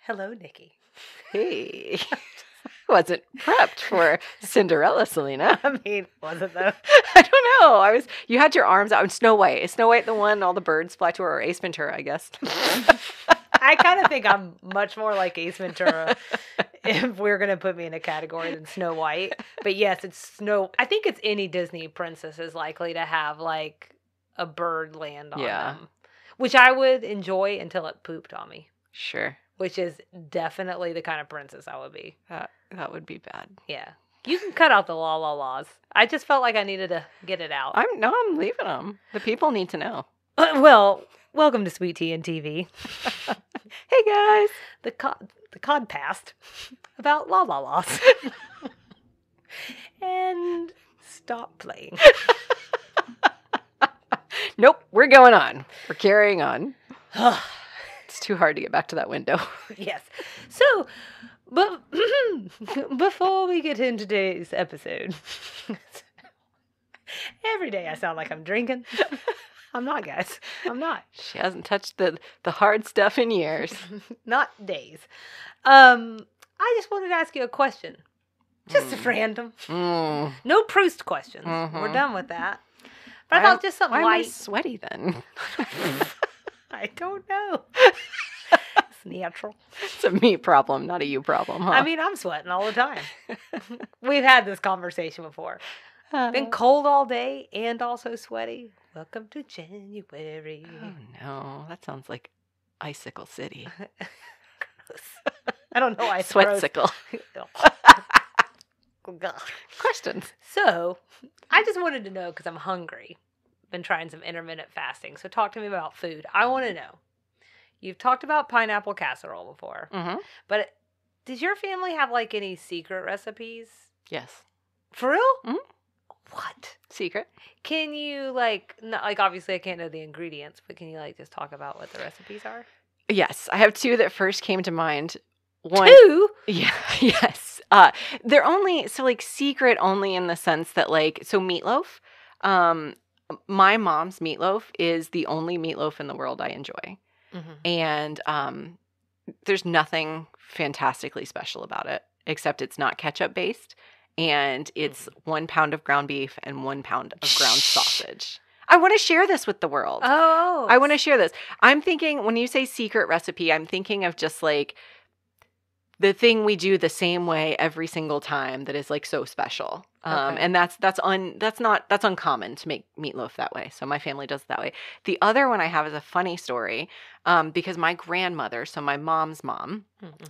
Hello, Nikki. Hey, wasn't prepped for Cinderella, Selena. I mean, was it though? I don't know. You had your arms out. Snow White. Is Snow White the one all the birds fly to, or Ace Ventura, I guess? I kind of think I'm much more like Ace Ventura if we're going to put me in a category than Snow White. But yes, I think it's any Disney princess is likely to have like a bird land on them, which I would enjoy until it pooped on me. Sure. Which is definitely the kind of princess I would be. That would be bad. Yeah. You can cut out the la la laws. I just felt like I needed to get it out. I'm leaving them. The people need to know. Well, welcome to Sweet Tea and TV. Hey guys, the codcast about la la laws. And stop playing. Nope, we're going on. We're carrying on. It's too hard to get back to that window. Yes. So, but before we get into today's episode, every day I sound like I'm drinking. I'm not, guys. I'm not. She hasn't touched the hard stuff in years. Not days. I just wanted to ask you a question. Just a random. No Proust questions. Mm-hmm. We're done with that. But I thought just something light. Why am I sweaty then? I don't know. It's natural. It's a me problem, not a you problem, huh? I mean, I'm sweating all the time. We've had this conversation before. Been cold all day and also sweaty. Welcome to January. Oh, no. That sounds like Icicle City. I don't know why. Sweatsicle. Questions. So, I just wanted to know because I'm hungry. Been trying some intermittent fasting. So, talk to me about food. I want to know. You've talked about pineapple casserole before. Mm-hmm. But does your family have like any secret recipes? Yes. For real? Mm-hmm. What? Secret? Can you obviously I can't know the ingredients, but can you just talk about what the recipes are? Yes. I have two that first came to mind. One, two? Yeah. Yes. They're only, secret only in the sense that so meatloaf, my mom's meatloaf is the only meatloaf in the world I enjoy. Mm-hmm. And there's nothing fantastically special about it, except it's not ketchup based. And it's 1 pound of ground beef and 1 pound of ground sausage. I want to share this with the world. Oh. I want to share this. I'm thinking, when you say secret recipe, I'm thinking of just the thing we do the same way every single time that is so special. Okay. And that's uncommon to make meatloaf that way. So my family does it that way. The other one I have is a funny story, because my grandmother, so my mom's mom,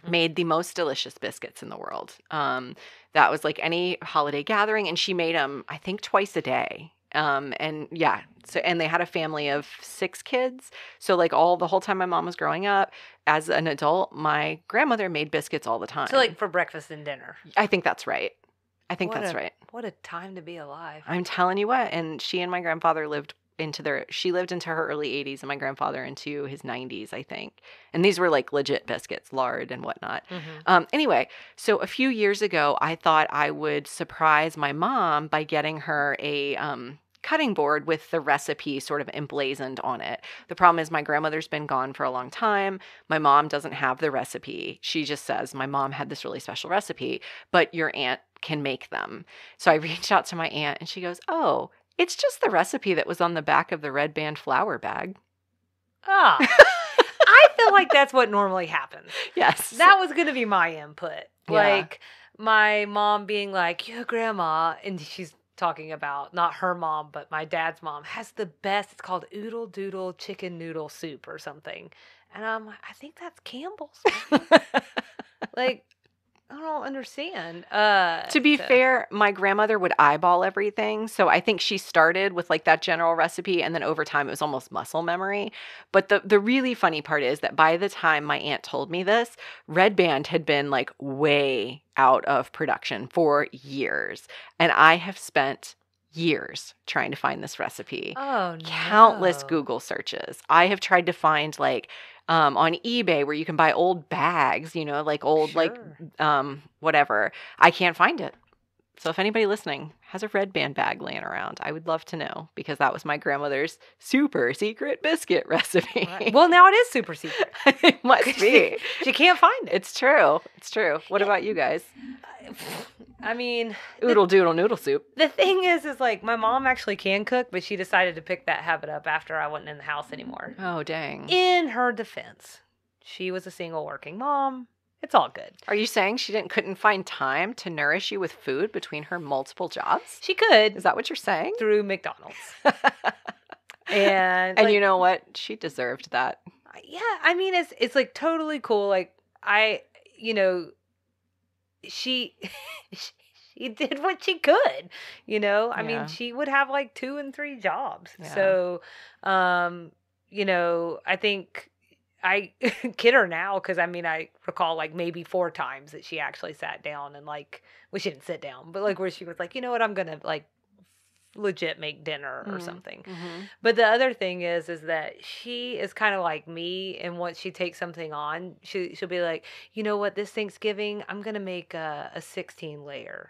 made the most delicious biscuits in the world. That was any holiday gathering, and she made them, I think, twice a day. And they had a family of 6 kids. So the whole time my mom was growing up, as an adult, my grandmother made biscuits all the time. So for breakfast and dinner. I think that's right. Right. What a time to be alive. I'm telling you what. And she and my grandfather lived into her early 80s and my grandfather into his 90s, I think. And these were legit biscuits, lard and whatnot. Mm-hmm. Anyway, so a few years ago, I thought I would surprise my mom by getting her a cutting board with the recipe sort of emblazoned on it. The problem is my grandmother's been gone for a long time. My mom doesn't have the recipe. She just says, my mom had this really special recipe, but your aunt can make them. So I reached out to my aunt and she goes, oh, it's just the recipe that was on the back of the Red Band flour bag. Ah, I feel like that's what normally happens. Yes. That was going to be my input. Yeah. My mom being yeah, grandma, and she's talking about not her mom, but my dad's mom has the best. It's called Oodle Doodle chicken noodle soup or something. And I'm like, I think that's Campbell's. I don't understand. To be fair, my grandmother would eyeball everything. So I think she started with that general recipe, and then over time it was almost muscle memory. But the really funny part is that by the time my aunt told me this, Red Band had been way out of production for years. And I have spent years trying to find this recipe. Oh, no. Countless Google searches. I have tried to find on eBay where you can buy old bags, old, sure. Whatever. I can't find it. So if anybody listening has a Red Band bag laying around, I would love to know, because that was my grandmother's super secret biscuit recipe. Right. Well, now it is super secret. It must be. She can't find it. It's true. It's true. What about you guys? I mean, Oodle doodle noodle soup. the thing is like my mom actually can cook, but she decided to pick that habit up after I wasn't in the house anymore. Oh, dang. In her defense, she was a single working mom. It's all good. Are you saying she couldn't find time to nourish you with food between her multiple jobs? She could. Is that what you're saying? Through McDonald's. And you know what? She deserved that. Yeah, I mean it's like totally cool. Like she she did what she could. I mean, she would have like 2 and 3 jobs. Yeah. So, I think I kid her now because I mean I recall like maybe 4 times that she actually sat down and like, well, she didn't sit down, but like where she was like, you know what, I'm gonna like legit make dinner or something. Mm-hmm. But the other thing is that she is kind of like me, and once she takes something on, she'll be like, you know what, this Thanksgiving I'm gonna make a 16 layer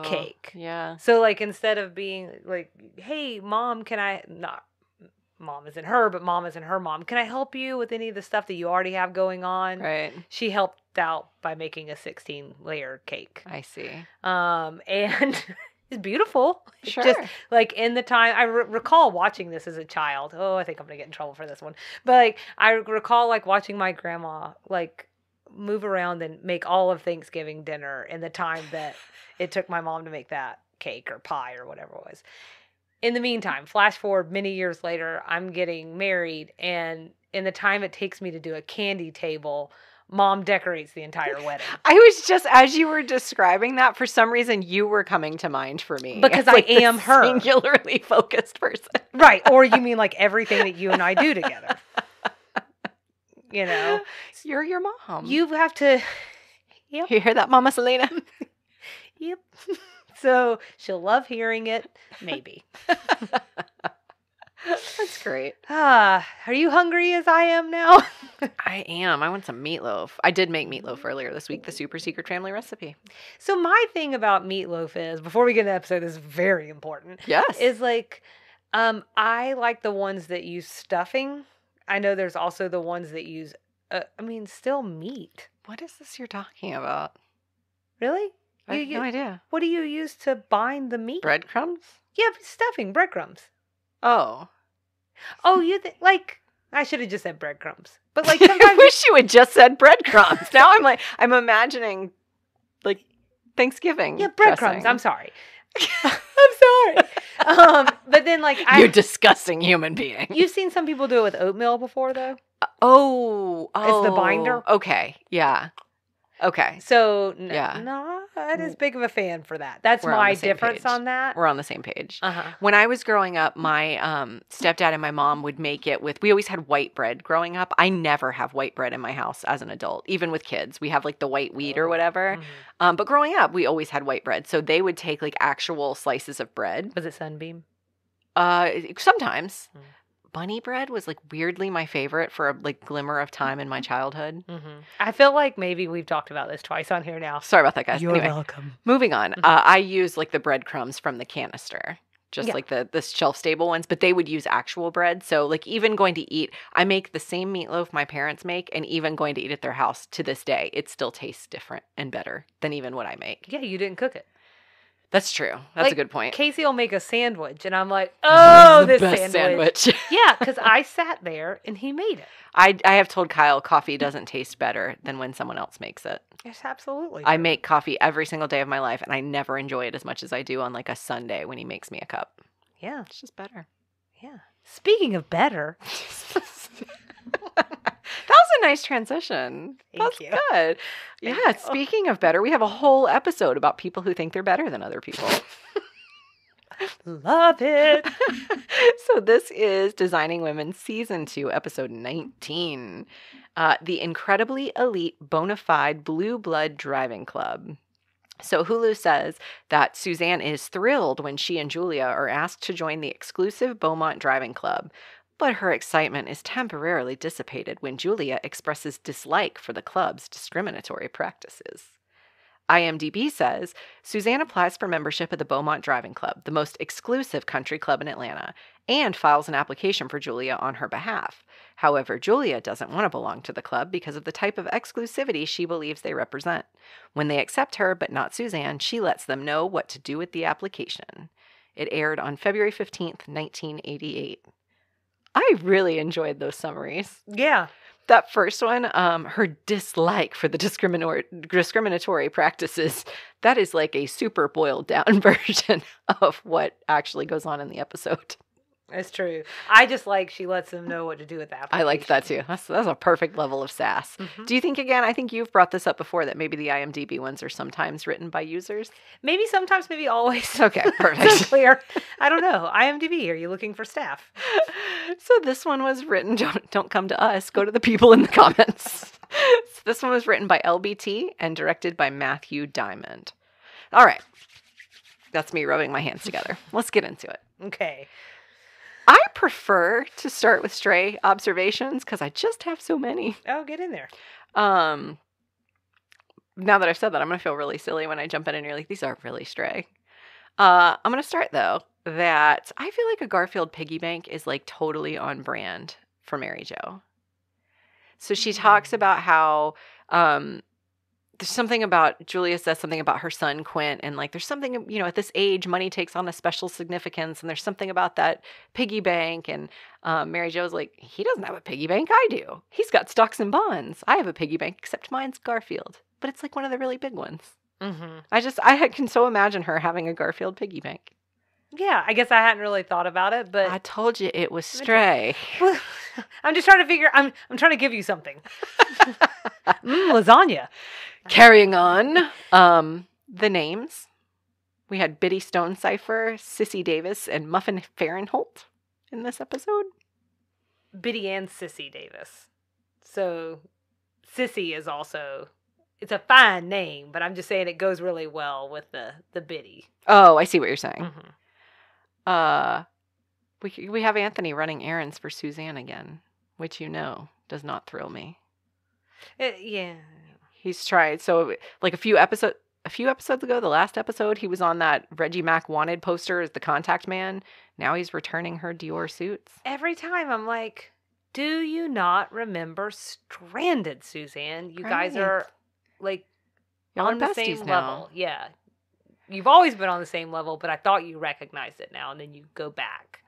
cake. Yeah. So like instead of being like, hey mom, can I not. Mom isn't her, but mom isn't her mom. Can I help you with any of the stuff that you already have going on? Right. She helped out by making a 16-layer cake. I see. And it's beautiful. Sure. Just like in the time, I recall watching this as a child. Oh, I think I'm going to get in trouble for this one. But like, I recall like watching my grandma like move around and make all of Thanksgiving dinner in the time that it took my mom to make that cake or pie or whatever it was. In the meantime, flash forward many years later, I'm getting married, and in the time it takes me to do a candy table, mom decorates the entire wedding. I was just, as you were describing that, for some reason you were coming to mind for me. Because like I am her. Singularly focused person. Right. Or you mean like everything that you and I do together. You're your mom. You have to. Yep. You hear that, Mama Selena? Yep. So she'll love hearing it, maybe. That's great. Are you hungry as I am now? I am. I want some meatloaf. I did make meatloaf earlier this week, the super secret family recipe. So my thing about meatloaf is, before we get into the episode, this is very important. Yes. Is like, I like the ones that use stuffing. I know there's also the ones that use, still meat. What is this you're talking about? Really? I have no idea. What do you use to bind the meat? Breadcrumbs? Yeah, stuffing, breadcrumbs. Oh. Oh, I should have just said breadcrumbs. But like sometimes I wish you had just said breadcrumbs. Now I'm imagining like Thanksgiving. Yeah, breadcrumbs. Dressing. I'm sorry. I'm sorry. But then like you disgusting human being. You've seen some people do it with oatmeal before though? Oh. As the binder? Okay. Yeah. Okay. So, not as big of a fan for that. That's my difference on that. We're on the same page. Uh-huh. When I was growing up, my stepdad and my mom would make it with, we always had white bread growing up. I never have white bread in my house as an adult, even with kids. We have like the white wheat or whatever. Mm-hmm. But growing up, we always had white bread. So they would take like actual slices of bread. Was it Sunbeam? Sometimes. Bunny bread was like weirdly my favorite for a like glimmer of time in my childhood. Mm-hmm. I feel like maybe we've talked about this twice on here now. Sorry about that, guys. You're welcome. Moving on. Mm-hmm. I use like the breadcrumbs from the canister, just like the shelf stable ones, but they would use actual bread. So like even going to eat, I make the same meatloaf my parents make, and even going to eat at their house to this day, it still tastes different and better than even what I make. Yeah, you didn't cook it. That's true. That's a good point. Casey will make a sandwich, and I'm like, oh, this best sandwich. Yeah, because I sat there, and he made it. I have told Kyle coffee doesn't taste better than when someone else makes it. Yes, absolutely. I make coffee every single day of my life, and I never enjoy it as much as I do on like a Sunday when he makes me a cup. Yeah. It's just better. Yeah. Speaking of better. That was a nice transition. Thank you. Good. Yeah, speaking of better, we have a whole episode about people who think they're better than other people. Love it. So this is Designing Women Season 2, Episode 19. The Incredibly Elite Bona Fide Blue Blood Driving Club. So Hulu says that Suzanne is thrilled when she and Julia are asked to join the exclusive Beaumont Driving Club. But her excitement is temporarily dissipated when Julia expresses dislike for the club's discriminatory practices. IMDb says, Suzanne applies for membership at the Beaumont Driving Club, the most exclusive country club in Atlanta, and files an application for Julia on her behalf. However, Julia doesn't want to belong to the club because of the type of exclusivity she believes they represent. When they accept her, but not Suzanne, she lets them know what to do with the application. It aired on February 15th, 1988. I really enjoyed those summaries. Yeah. That first one, her dislike for the discriminatory practices, that is like a super boiled down version of what actually goes on in the episode. It's true. I just like she lets them know what to do with the application. I liked that too. That's a perfect level of sass. Mm-hmm. Do you think, again, I think you've brought this up before, that maybe the IMDb ones are sometimes written by users? Maybe sometimes, maybe always. Okay, perfect. So clear. I don't know. IMDb, are you looking for staff? So this one was written, don't come to us, go to the people in the comments. So this one was written by LBT and directed by Matthew Diamond. All right. That's me rubbing my hands together. Let's get into it. Okay. I prefer to start with stray observations because I just have so many. Oh, get in there. Now that I've said that, I'm going to feel really silly when I jump in and you're like, these are really stray. I'm going to start, though, that I feel like a Garfield piggy bank is like totally on brand for Mary Jo. So she talks about how there's something about, Julia says something about her son, Quint, and like there's something, you know, at this age, money takes on a special significance, and there's something about that piggy bank, and Mary Jo's like, he doesn't have a piggy bank, I do. He's got stocks and bonds. I have a piggy bank, except mine's Garfield. But it's like one of the really big ones. Mm-hmm. I can so imagine her having a Garfield piggy bank. Yeah, I guess I hadn't really thought about it, but I told you it was stray. Well, I'm just trying to figure. I'm trying to give you something. Lasagna. Carrying on, the names. We had Biddy Stonecipher, Sissy Davis, and Muffin Fahrenholt in this episode. Biddy and Sissy Davis. So Sissy is also, it's a fine name, but I'm just saying it goes really well with the Biddy. Oh, I see what you're saying. Mm-hmm. We have Anthony running errands for Suzanne again, which does not thrill me. Yeah. He's tried. So like a few episodes ago, the last episode, he was on that Reggie Mack wanted poster as the contact man. Now he's returning her Dior suits. Every time I'm like, do you not remember Stranded, Suzanne? You guys are like on the same level. Yeah. You've always been on the same level, but I thought you recognized it now, and then you go back.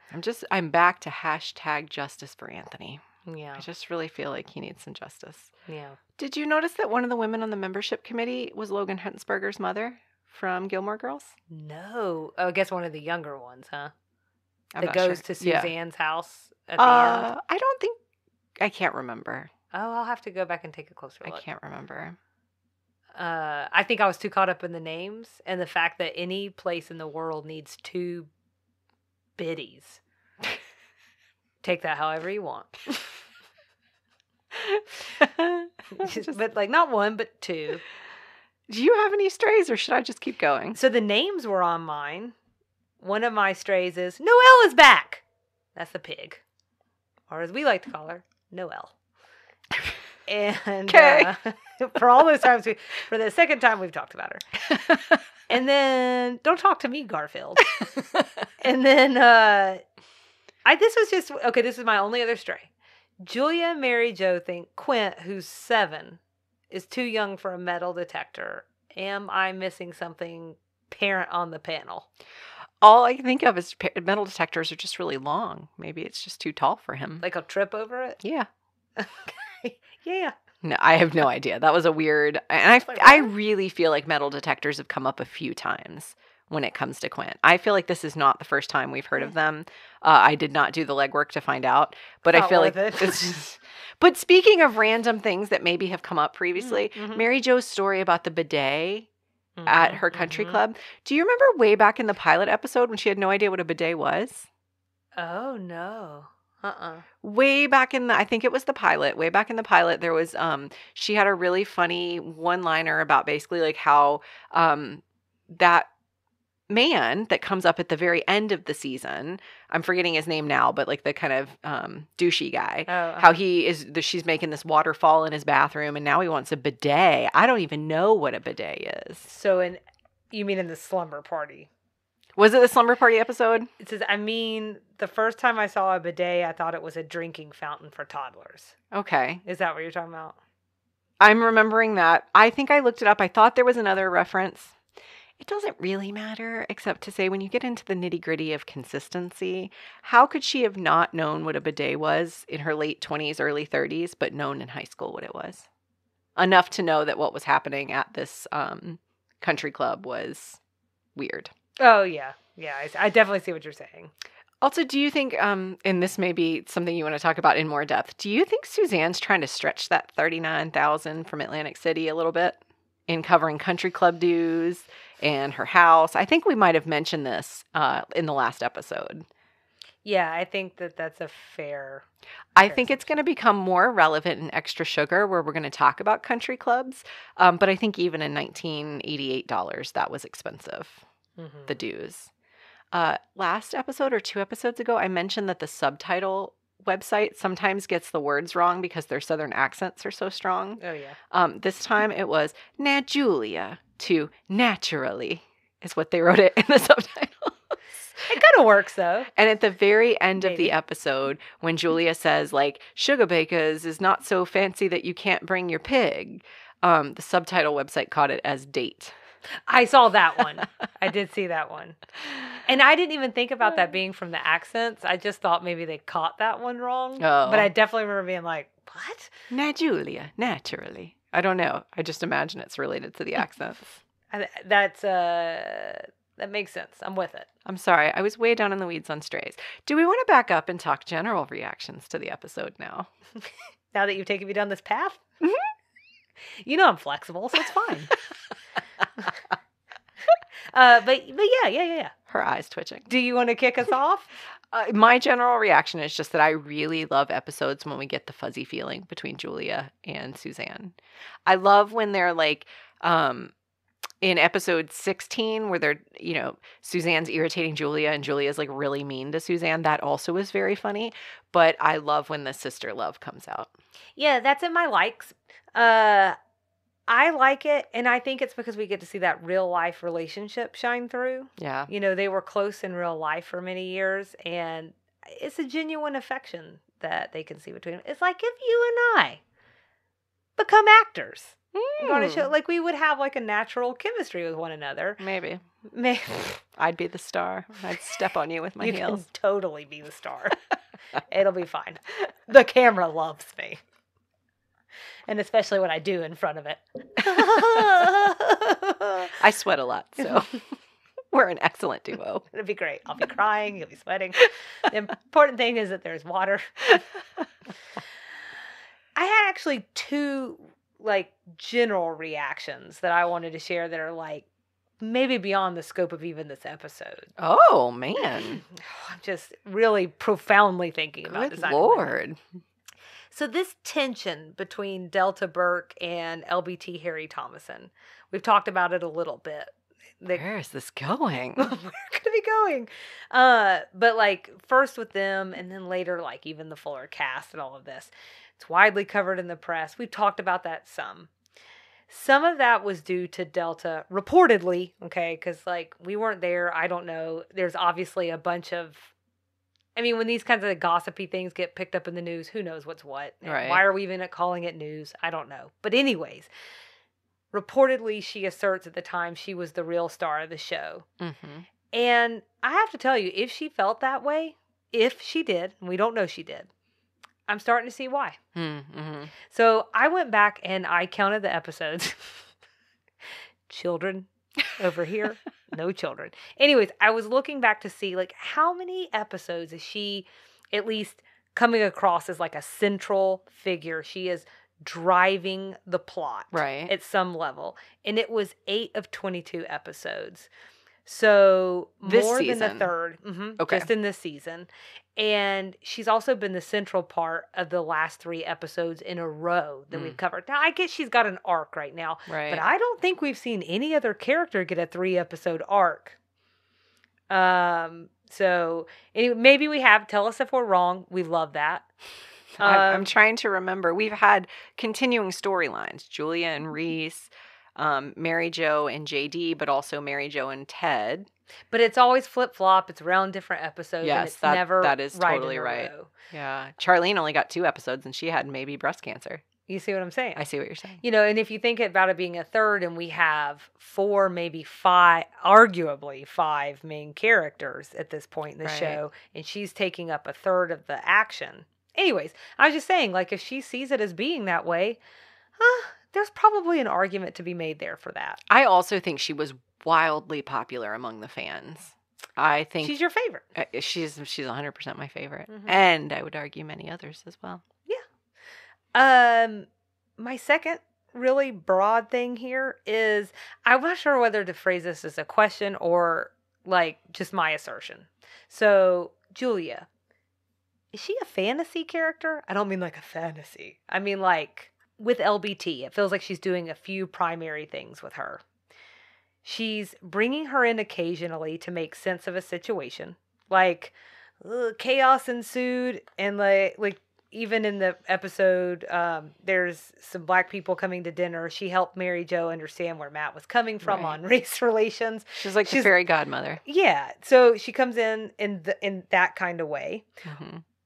I'm back to hashtag justice for Anthony. Yeah. I just really feel like he needs some justice. Yeah. Did you notice that one of the women on the membership committee was Logan Hunsberger's mother from Gilmore Girls? No. Oh, I guess one of the younger ones, huh? That goes to Suzanne's house at the end? I can't remember. Oh, I'll have to go back and take a closer look. I can't remember. I think I was too caught up in the names and the fact that any place in the world needs two biddies. Take that however you want. But like not one, but two. Do you have any strays or should I just keep going? So the names were on mine. One of my strays is Noelle is back. That's the pig. Or as we like to call her, Noelle. And for all those times, for the second time we've talked about her. And then, don't talk to me, Garfield. And then, this is my only other stray. Julia and Mary Jo think Quint, who's 7, is too young for a metal detector. Am I missing something? Parent on the panel. All I can think of is metal detectors are just really long. Maybe it's just too tall for him. Like a trip over it? Yeah. Okay. Yeah. No, I have no idea. That was a weird... And I really feel like metal detectors have come up a few times when it comes to Quint. I feel like this is not the first time we've heard of them. I did not do the legwork to find out. But I feel like... It's just... But speaking of random things that maybe have come up previously, Mary Jo's story about the bidet at her country club. Do you remember way back in the pilot episode when she had no idea what a bidet was? Oh, no. Way back in I think it was the pilot. Way back in the pilot, there was, she had a really funny one-liner about basically like how that man that comes up at the very end of the season. I'm forgetting his name now, but like the kind of douchey guy. How she's making this waterfall in his bathroom, and now he wants a bidet. I don't even know what a bidet is. So you mean in the slumber party? Was it the slumber party episode? It says, the first time I saw a bidet, I thought it was a drinking fountain for toddlers. Okay. Is that what you're talking about? I'm remembering that. I think I looked it up. I thought there was another reference. It doesn't really matter, except to say when you get into the nitty-gritty of consistency, how could she have not known what a bidet was in her late 20s, early 30s, but known in high school what it was? Enough to know that what was happening at this country club was weird. Oh, yeah. Yeah, I definitely see what you're saying. Also, do you think, and this may be something you want to talk about in more depth, do you think Suzanne's trying to stretch that $39,000 from Atlantic City a little bit in covering country club dues and her house? I think we might have mentioned this in the last episode. Yeah, I think that's a fair I think it's going to become more relevant in Extra Sugar, where we're going to talk about country clubs. But I think even in $1988, that was expensive, the dues. Last episode or 2 episodes ago, I mentioned that the subtitle website sometimes gets the words wrong because their southern accents are so strong. Oh, yeah. This time it was "Na Julia" to "naturally" is what they wrote it in the subtitle. It kind of works, though. And at the very end of the episode, when Julia says, like, "Sugar Bakers is not so fancy that you can't bring your pig," the subtitle website caught it as "date." I saw that one. I did see that one. And I didn't even think about that being from the accents. I just thought maybe they caught that one wrong. Oh. But I definitely remember being like, what? "Na Julia, naturally." I don't know. I just imagine it's related to the accents. That makes sense. I'm with it. I'm sorry. I was way down in the weeds on strays. Do we want to back up and talk general reactions to the episode now? Now that you've taken me down this path? Mm-hmm. You know I'm flexible, so it's fine. But yeah. Her eyes twitching. Do you want to kick us off? My general reaction is just that I really love episodes when we get the fuzzy feeling between Julia and Suzanne. I love when they're like, in episode 16, where they're, Suzanne's irritating Julia and Julia's like really mean to Suzanne. That also is very funny. But I love when the sister love comes out. Yeah, that's in my likes. I like it, and I think it's because we get to see that real life relationship shine through. Yeah. They were close in real life for many years, and it's a genuine affection that they can see between them. It's like if you and I become actors. On a show, like we would have like a natural chemistry with one another. Maybe. I'd be the star. I'd step on you with my heels. You can totally be the star. It'll be fine. The camera loves me. And especially when I do in front of it. I sweat a lot, so we're an excellent duo. It'll be great. I'll be crying. You'll be sweating. The important thing is that there's water. I had actually 2 general reactions that I wanted to share that are maybe beyond the scope of even this episode. Oh, man. I'm just really profoundly thinking about Good designing. Lord. So this tension between Delta Burke and LBT Harry Thomason, we've talked about it a little bit. Where is this going? Where could it be going? But first with them and then later even the fuller cast and all of this. It's widely covered in the press. We've talked about that some. Some of that was due to Delta, reportedly, okay, because we weren't there. I don't know. There's obviously a bunch of, when these kinds of gossipy things get picked up in the news, who knows what's what? Right. Why are we even calling it news? I don't know. But anyways, reportedly she asserts at the time she was the real star of the show. Mm-hmm. And I have to tell you, if she felt that way, if she did, and we don't know she did, I'm starting to see why. Mm-hmm. So I went back and I counted the episodes. Children over here, no children. Anyways, I was looking back to see how many episodes is she at least coming across as a central figure. She is driving the plot at some level. And it was 8 of 22 episodes. So more than a third, just in this season. And she's also been the central part of the last 3 episodes in a row that we've covered. Now, I guess she's got an arc right now, but I don't think we've seen any other character get a 3-episode arc So anyway, maybe we have. Tell us if we're wrong. We love that. I'm trying to remember. We've had continuing storylines: Julia and Reese, Mary Jo and JD, but also Mary Jo and Ted. But it's always flip flop. It's around different episodes. Yes, and it's never that is right totally in a right. row. Yeah, Charlene only got 2 episodes, and she had maybe breast cancer. You see what I'm saying? I see what you're saying. You know, and if you think about it being a third, and we have 4, maybe 5, arguably 5 main characters at this point in the show, and she's taking up a third of the action. Anyways, I was just saying, like, if she sees it as being that way, there's probably an argument to be made there for that. I also think she was wildly popular among the fans. I think she's your favorite. She's 100% my favorite, and I would argue many others as well. Yeah. My second really broad thing here is, I'm not sure whether to phrase this as a question or like just my assertion. So, Julia, is she a fantasy character? I don't mean like a fantasy. I mean like with LBT. It feels like she's doing a few primary things with her. She's bringing her in occasionally to make sense of a situation. Like, chaos ensued, and like even in the episode, there's some black people coming to dinner. She helped Mary Jo understand where Matt was coming from on race relations. She's like the fairy godmother. Yeah. So she comes in that kind of way.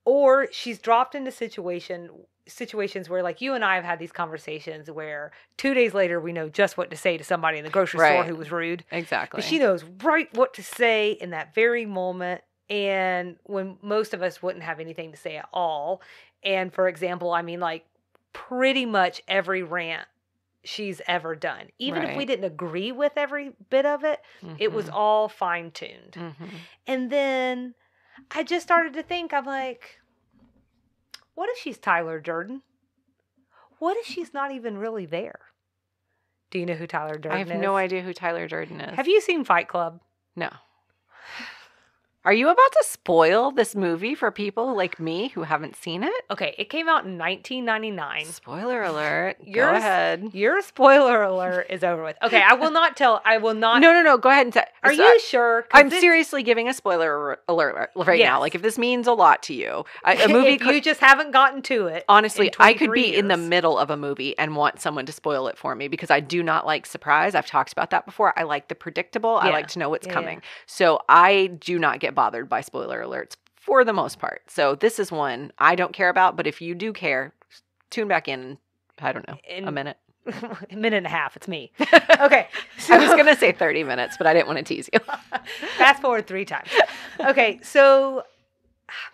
Or she's dropped into situations where, like, you and I have had these conversations where 2 days later we know just what to say to somebody in the grocery store who was rude. Exactly. But she knows right what to say in that very moment, and when most of us wouldn't have anything to say at all. And for example, I mean, like, pretty much every rant she's ever done, even if we didn't agree with every bit of it, it was all fine-tuned. And then I just started to think, I'm like, what if she's Tyler Durden? What if she's not even really there? Do you know who Tyler Durden is? I have no idea who Tyler Durden is. Have you seen Fight Club? No. Are you about to spoil this movie for people like me who haven't seen it? Okay, it came out in 1999. Spoiler alert. Go ahead. Your spoiler alert is over with. Okay, I will not. No. Go ahead and say. Are you sure? I'm seriously giving a spoiler alert right now. Like, if this means a lot to you. A movie if you just haven't gotten to it. Honestly, I could be in the middle of a movie and want someone to spoil it for me because I do not like surprise. I've talked about that before. I like the predictable. I like to know what's coming. So I do not get bothered by spoiler alerts for the most part. So this is one I don't care about, but if you do care, tune back in, I don't know, a minute. A minute and a half. It's me. Okay. So, I was going to say 30 minutes, but I didn't want to tease you. Fast forward 3 times. Okay. So,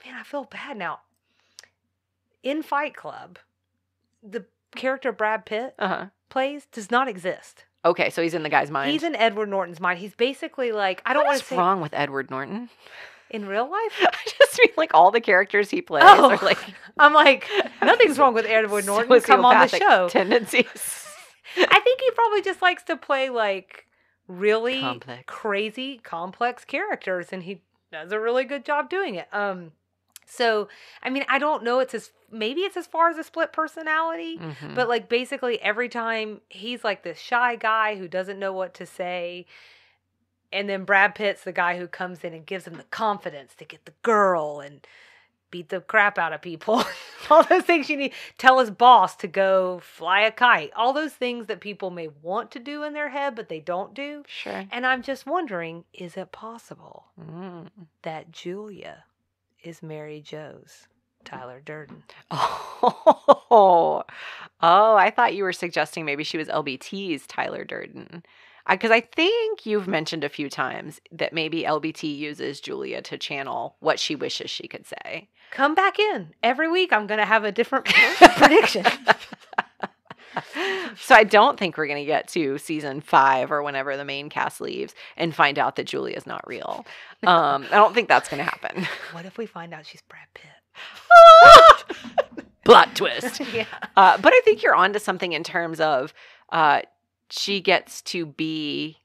man, I feel bad now. In Fight Club, the character Brad Pitt plays does not exist. Okay, so he's in the guy's mind. He's in Edward Norton's mind. He's basically like, I don't want to say. What's wrong with Edward Norton? In real life? I just mean like all the characters he plays are like. I'm like, nothing's wrong with Edward Norton. Come on the show. Tendencies. I think he probably just likes to play like really crazy, complex characters, and he does a really good job doing it. So, I mean, I don't know. Maybe it's as far as a split personality, but like basically every time he's like this shy guy who doesn't know what to say. And then Brad Pitt's the guy who comes in and gives him the confidence to get the girl and beat the crap out of people. All those things you need. Tell his boss to go fly a kite. All those things that people may want to do in their head, but they don't do. Sure. And I'm just wondering, is it possible that Julia is Mary Jo's Tyler Durden? Oh, I thought you were suggesting maybe she was LBT's Tyler Durden. Because I think you've mentioned a few times that maybe LBT uses Julia to channel what she wishes she could say. Come back in. Every week I'm going to have a different prediction. So I don't think we're going to get to season 5 or whenever the main cast leaves and find out that Julia's not real. I don't think that's going to happen. What if we find out she's Brad Pitt? Plot twist. Yeah. But I think you're onto something in terms of she gets to be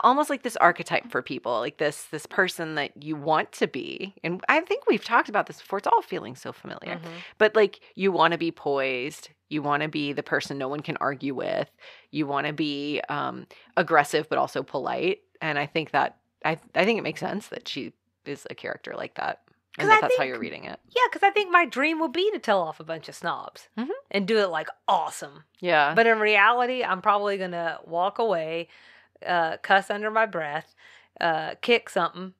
almost like this archetype for people, like this person that you want to be. And I think we've talked about this before. It's all feeling so familiar. But like, you want to be poised. You want to be the person no one can argue with. You want to be aggressive but also polite. And I think that I think it makes sense that she is a character like that. And 'Cause that's how you're reading it. Yeah, because I think my dream would be to tell off a bunch of snobs and do it like awesome. Yeah. But in reality, I'm probably going to walk away, cuss under my breath, kick something,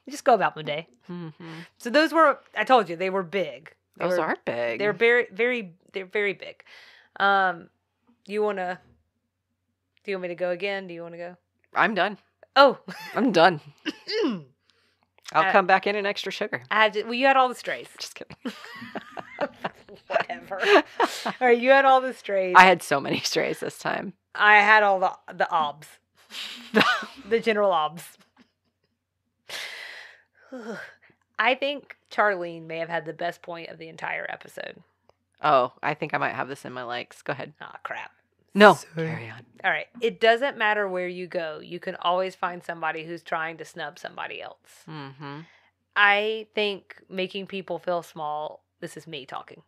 just go about my day. Mm-hmm. So those were, I told you, they were big. Those are big. They're very big. Do you want me to go again? Do you want to go? I'm done. Oh. I'm done. I'll come back in an extra sugar. Well, you had all the strays. Just kidding. Whatever. All right, you had all the strays. I had so many strays this time. I had all the obs. The general obs. I think Charlene may have had the best point of the entire episode. Oh, I think I might have this in my likes. Go ahead. Ah, crap. No. Carry on. All right. It doesn't matter where you go. You can always find somebody who's trying to snub somebody else. Mm-hmm. I think making people feel small, this is me talking,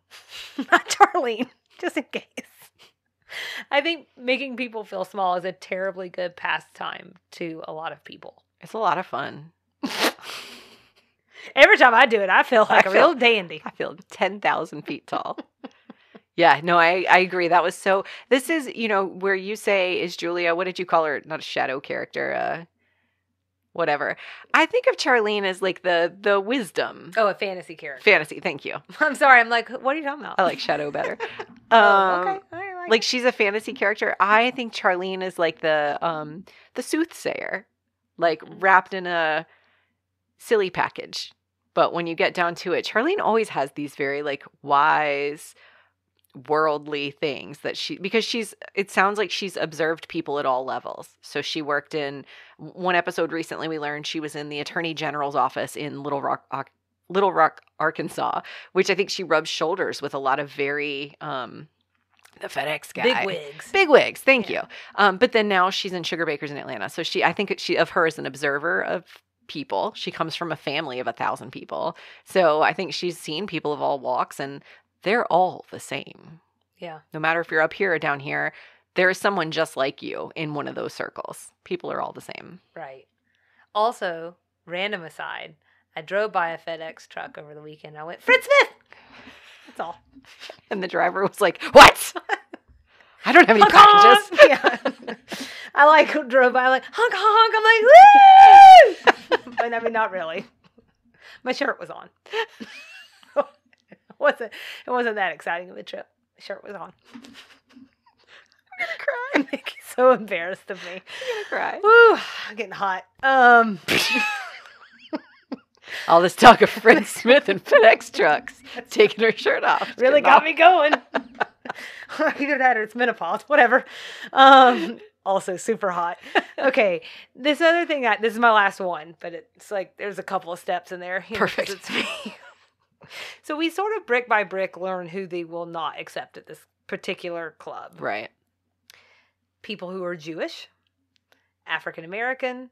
not Charlene, just in case. I think making people feel small is a terribly good pastime to a lot of people. It's a lot of fun. Every time I do it, I feel like a real dandy. I feel 10,000 feet tall. Yeah, no, I agree. That was so, this is, where you say, is Julia, what did you call her? Not a shadow character, whatever. I think of Charlene as like the wisdom. Oh, a fantasy character. Fantasy, thank you. I'm sorry, I'm like, what are you talking about? I like shadow better. Okay. I like she's a fantasy character. I think Charlene is like the soothsayer, like wrapped in a silly package. But when you get down to it, Charlene always has these very like wise, worldly things that it sounds like she's observed people at all levels. So she worked in one episode recently, we learned she was in the Attorney General's office in Little Rock, Arkansas, which I think she rubs shoulders with a lot of very, the FedEx guy. Big wigs. Thank you. But then now she's in Sugar Bakers in Atlanta. So I think of her as an observer of people. She comes from a family of 1,000 people. So I think she's seen people of all walks and they're all the same. Yeah. No matter if you're up here or down here, there is someone just like you in one of those circles. People are all the same. Right. Also, random aside, I drove by a FedEx truck over the weekend. I went, Fred Smith! That's all. And the driver was like, what? I don't have any honk, packages. Yeah. I drove by like, honk, honk. I'm like, woo! But I mean, not really. My shirt was on. It wasn't that exciting of a trip. The shirt was on. I'm gonna cry. I'm so embarrassed of me. I'm gonna cry. Woo, I'm getting hot. All this talk of Fred Smith and FedEx trucks taking her shirt off. Really got me going. Either that or it's menopause. Whatever. Also super hot. Okay. This other thing, this is my last one, but it's like there's a couple of steps in there. Perfect. It's me. So we sort of brick by brick learn who they will not accept at this particular club. Right. People who are Jewish, African American,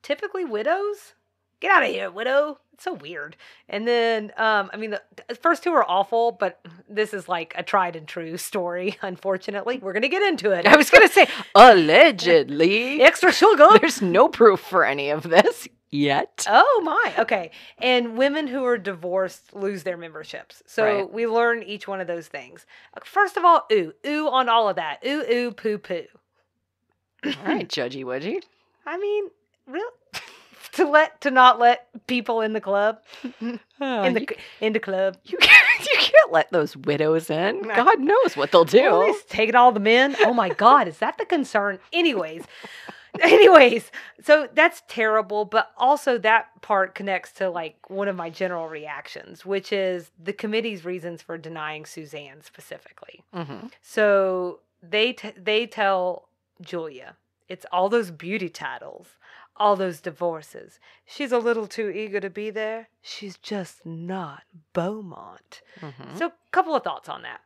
typically widows. Get out of here, widow. It's so weird. And then, the first two are awful, but this is like a tried and true story, unfortunately. We're going to get into it. I was going to say, allegedly. Extra sugar. There's no proof for any of this yet. Oh, my. Okay. And women who are divorced lose their memberships. So we learn each one of those things. First of all, ooh. Ooh on all of that. Ooh, ooh, poo, poo. All right, judgy wudgy. I mean, really? To not let people in the club, in the club. You can't let those widows in. God knows what they'll do. Well, he's taking all the men. Oh my God, is that the concern? Anyways, so that's terrible. But also that part connects to like one of my general reactions, which is the committee's reasons for denying Suzanne specifically. Mm-hmm. So they tell Julia, it's all those beauty titles. All those divorces. She's a little too eager to be there. She's just not Beaumont. Mm-hmm. So a couple of thoughts on that.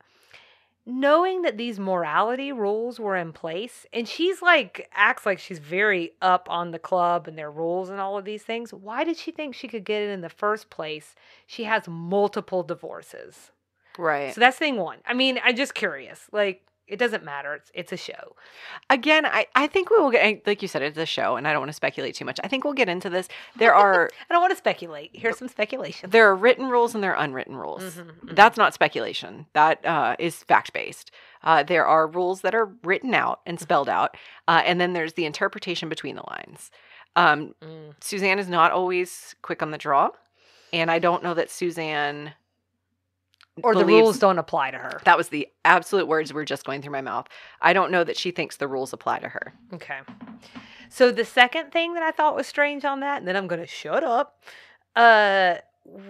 Knowing that these morality rules were in place, and she's like, acts like she's very up on the club and their rules and all of these things. Why did she think she could get it in the first place? She has multiple divorces. Right. So that's thing one. I mean, I'm just curious. Like, it doesn't matter. It's a show. Again, I think we will get, like you said, it's a show, and I don't want to speculate too much. I think we'll get into this. There are... I don't want to speculate. Here's some speculation. There are written rules and there are unwritten rules. Mm-hmm. That's not speculation. That is fact-based. There are rules that are written out and spelled out, and then there's the interpretation between the lines. Suzanne is not always quick on the draw, and I don't know that Suzanne... Or the rules don't apply to her. That was the absolute words were just going through my mouth. I don't know that she thinks the rules apply to her. Okay. So the second thing that I thought was strange on that, and then I'm going to shut up,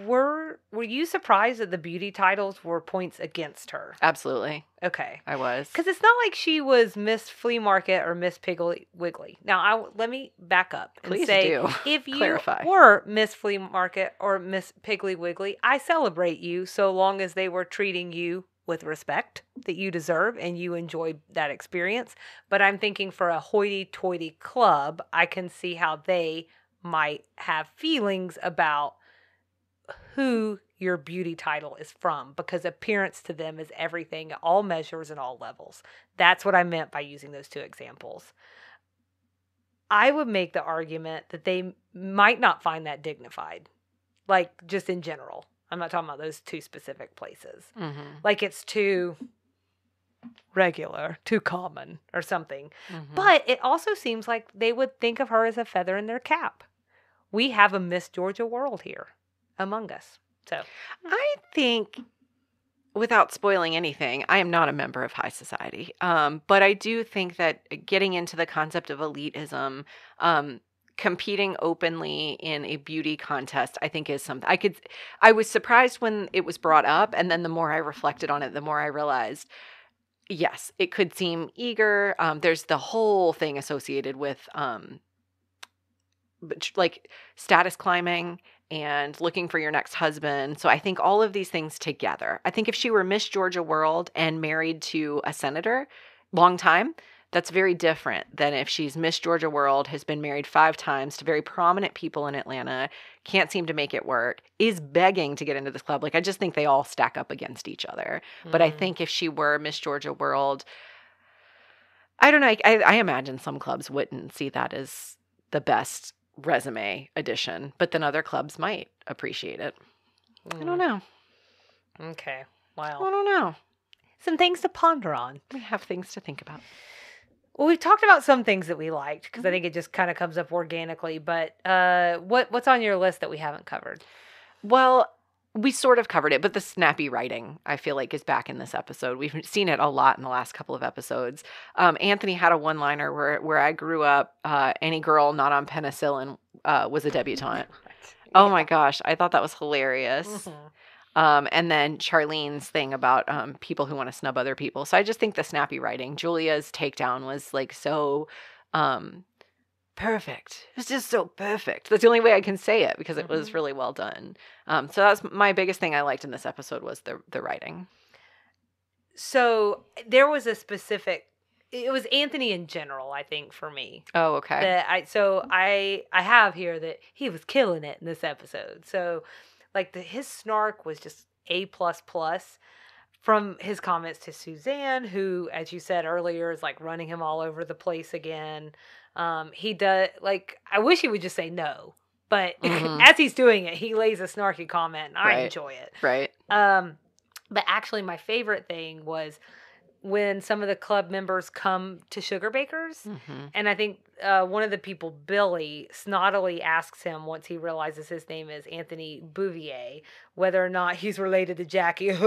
were you surprised that the beauty titles were points against her? Absolutely. Okay. I was. Because it's not like she was Miss Flea Market or Miss Piggly Wiggly. Now, let me back up and Please say, do. if you Clarify. were Miss Flea Market or Miss Piggly Wiggly, I celebrate you so long as they were treating you with respect that you deserve and you enjoyed that experience. But I'm thinking for a hoity-toity club, I can see how they might have feelings about who your beauty title is from, because appearance to them is everything, all measures and all levels. That's what I meant by using those two examples. I would make the argument that they might not find that dignified, like just in general. I'm not talking about those two specific places. Mm-hmm. Like it's too regular, too common or something. Mm-hmm. But it also seems like they would think of her as a feather in their cap. We have a Miss Georgia World here among us. So I think, without spoiling anything, I am not a member of high society. But I do think that getting into the concept of elitism, competing openly in a beauty contest, I think is something I was surprised when it was brought up. And then the more I reflected on it, the more I realized, yes, it could seem eager. There's the whole thing associated with, like status climbing and looking for your next husband. So I think all of these things together. I think if she were Miss Georgia World and married to a senator, long time, that's very different than if she's Miss Georgia World, has been married 5 times to very prominent people in Atlanta, can't seem to make it work, is begging to get into this club. Like, I just think they all stack up against each other. But I think if she were Miss Georgia World, I don't know. I imagine some clubs wouldn't see that as the best resume addition, but then other clubs might appreciate it. I don't know. Okay. Wow. I don't know. Some things to ponder on. We have things to think about. Well, we've talked about some things that we liked because I think it just kind of comes up organically. But what's on your list that we haven't covered? Well, we sort of covered it, but the snappy writing, I feel like, is back in this episode. We've seen it a lot in the last couple of episodes. Anthony had a one-liner where I grew up, any girl not on penicillin was a debutante. Oh my gosh, I thought that was hilarious. Mm-hmm. And then Charlene's thing about people who want to snub other people. So I just think the snappy writing, Julia's takedown was like so perfect. It was just so perfect. That's the only way I can say it because it was really well done. So that's my biggest thing I liked in this episode was the writing. So there was a specific, it was Anthony in general, I think, for me. Oh, okay. I have here that he was killing it in this episode. So like his snark was just A++. From his comments to Suzanne, who, as you said earlier, is like running him all over the place again. He does, like, I wish he would just say no, but as he's doing it, he lays a snarky comment and I enjoy it. Right. But actually my favorite thing was when some of the club members come to Sugar Bakers. Mm-hmm. And I think one of the people, Billy, snottily asks him once he realizes his name is Anthony Bouvier, whether or not he's related to Jackie.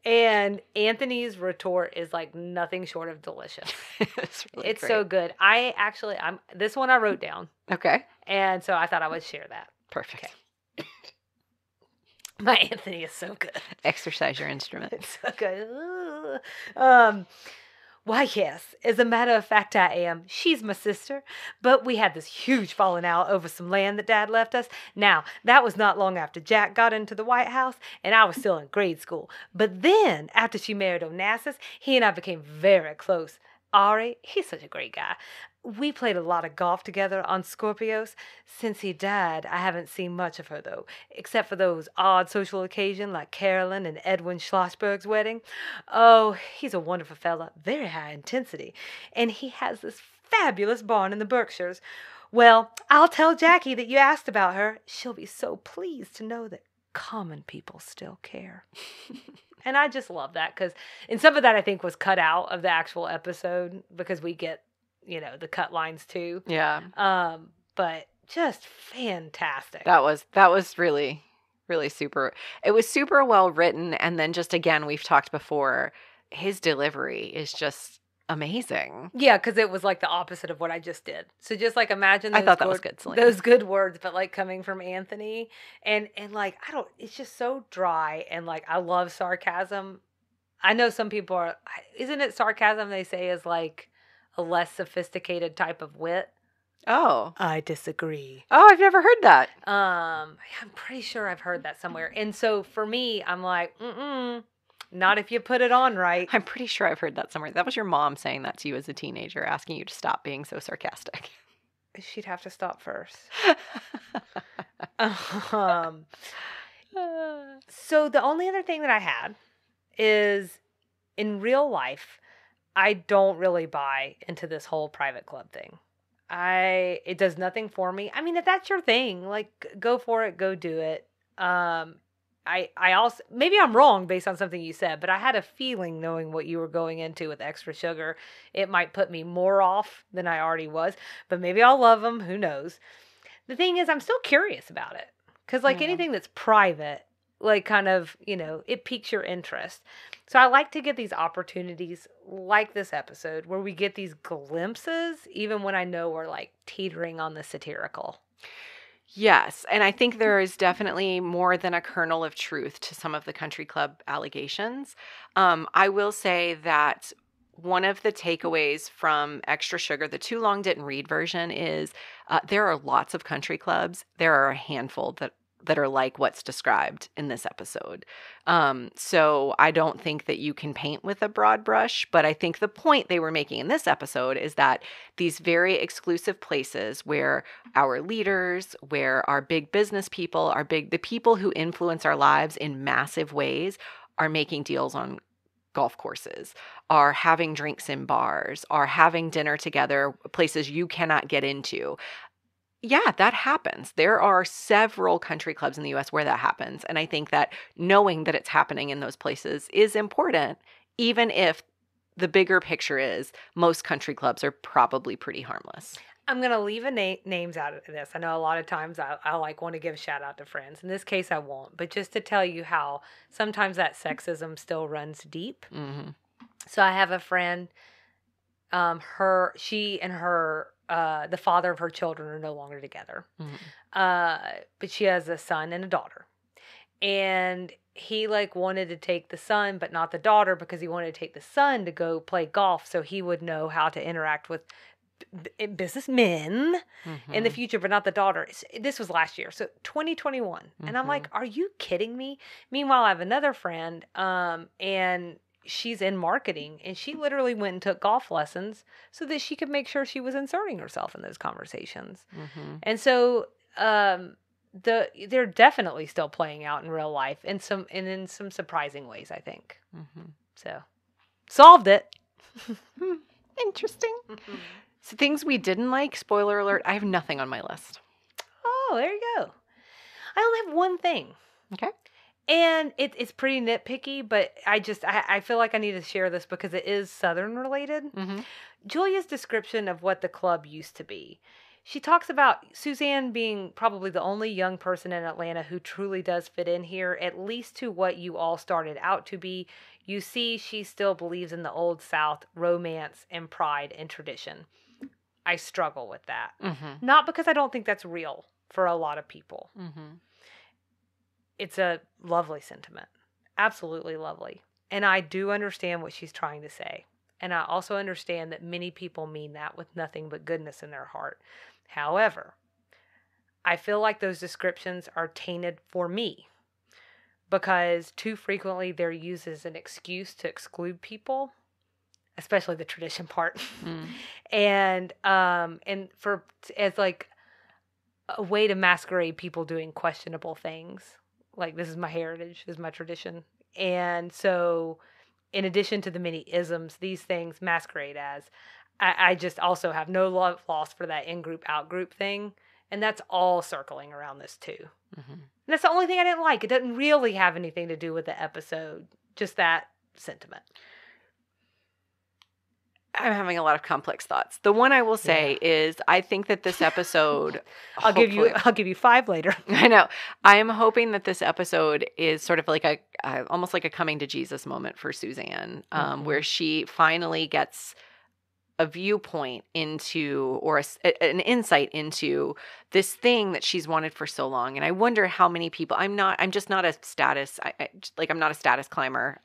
And Anthony's retort is like nothing short of delicious. It's great. So good. This one I wrote down. Okay. And so I thought I would share that. Perfect. Okay. My Anthony is so good. Exercise your instrument. It's so good. Why, yes. As a matter of fact, I am. She's my sister. But we had this huge falling out over some land that Dad left us. Now, that was not long after Jack got into the White House, and I was still in grade school. But then, after she married Onassis, he and I became very close. Ari, he's such a great guy. We played a lot of golf together on Scorpios. Since he died, I haven't seen much of her, though, except for those odd social occasions like Carolyn and Edwin Schlossberg's wedding. Oh, he's a wonderful fella, very high intensity, and he has this fabulous barn in the Berkshires. Well, I'll tell Jackie that you asked about her. She'll be so pleased to know that common people still care. And I just love that because, and some of that I think was cut out of the actual episode because we get, the cut lines too. Yeah. But just fantastic. That was really, really super. It was super well written. And then just again, we've talked before, his delivery is just amazing. Yeah, because it was like the opposite of what I just did. So just like imagine I thought that was good, Selena. Those good words, but like coming from Anthony. And like, it's just so dry. And like, I love sarcasm. I know some people are, isn't it sarcasm they say is like a less sophisticated type of wit? Oh. I disagree. Oh, I've never heard that. I'm pretty sure I've heard that somewhere. And so for me, I'm like, not if you put it on right. I'm pretty sure I've heard that somewhere. That was your mom saying that to you as a teenager, asking you to stop being so sarcastic. She'd have to stop first. So the only other thing that I had is in real life, I don't really buy into this whole private club thing. It does nothing for me. I mean, if that's your thing, like go for it, go do it. I also, maybe I'm wrong based on something you said, but I had a feeling knowing what you were going into with extra sugar, it might put me more off than I already was, but maybe I'll love them. Who knows? The thing is, I'm still curious about it because like anything that's private, like kind of, it piques your interest. So I like to get these opportunities like this episode where we get these glimpses, even when I know we're like teetering on the satirical. Yes, and I think there is definitely more than a kernel of truth to some of the country club allegations. I will say that one of the takeaways from Extra Sugar, the Too Long Didn't Read version, is there are lots of country clubs. There are a handful that are like what's described in this episode. So I don't think that you can paint with a broad brush, but I think the point they were making in this episode is that these very exclusive places where our leaders, where our big business people, the people who influence our lives in massive ways are making deals on golf courses, are having drinks in bars, are having dinner together, places you cannot get into. Yeah, that happens. There are several country clubs in the U.S. where that happens. And I think that knowing that it's happening in those places is important, even if the bigger picture is most country clubs are probably pretty harmless. I'm going to leave names out of this. I know a lot of times I like want to give a shout out to friends. In this case, I won't. But just to tell you how sometimes that sexism still runs deep. Mm-hmm. So I have a friend, she and her, the father of her children are no longer together. Mm-hmm. But she has a son and a daughter. And he wanted to take the son, but not the daughter, because he wanted to take the son to go play golf so he would know how to interact with businessmen in the future, but not the daughter. This was last year, so 2021. Mm-hmm. And I'm like, are you kidding me? Meanwhile, I have another friend, and she's in marketing, and she literally went and took golf lessons so that she could make sure she was inserting herself in those conversations. Mm-hmm. And so they're definitely still playing out in real life in some surprising ways, I think. Mm-hmm. So solved it. Interesting. Mm-hmm. So things we didn't like, spoiler alert, I have nothing on my list. Oh, there you go. I only have one thing. Okay. And it's pretty nitpicky, but I feel like I need to share this because it is Southern related. Mm-hmm. Julia's description of what the club used to be. She talks about Suzanne being probably the only young person in Atlanta who truly does fit in here, at least to what you all started out to be. You see, she still believes in the Old South, romance and pride and tradition. I struggle with that. Mm-hmm. Not because I don't think that's real for a lot of people. Mm-hmm. It's a lovely sentiment. Absolutely lovely. And I do understand what she's trying to say. And I also understand that many people mean that with nothing but goodness in their heart. However, I feel like those descriptions are tainted for me because too frequently they're used as an excuse to exclude people. especially the tradition part. Mm. And as like a way to masquerade people doing questionable things. Like, this is my heritage, this is my tradition. And so, in addition to the many isms, these things masquerade as, I just also have no love lost for that in-group, out-group thing. And that's all circling around this too. Mm-hmm. And that's the only thing I didn't like. It doesn't really have anything to do with the episode, just that sentiment. I'm having a lot of complex thoughts. The one I will say is I think that this episode I'll give you 5 later. I know. I am hoping that this episode is sort of like a almost like a coming to Jesus moment for Suzanne, where she finally gets a viewpoint into, or an insight into this thing that she's wanted for so long. And I wonder how many people, I'm just not a status, I'm not a status climber.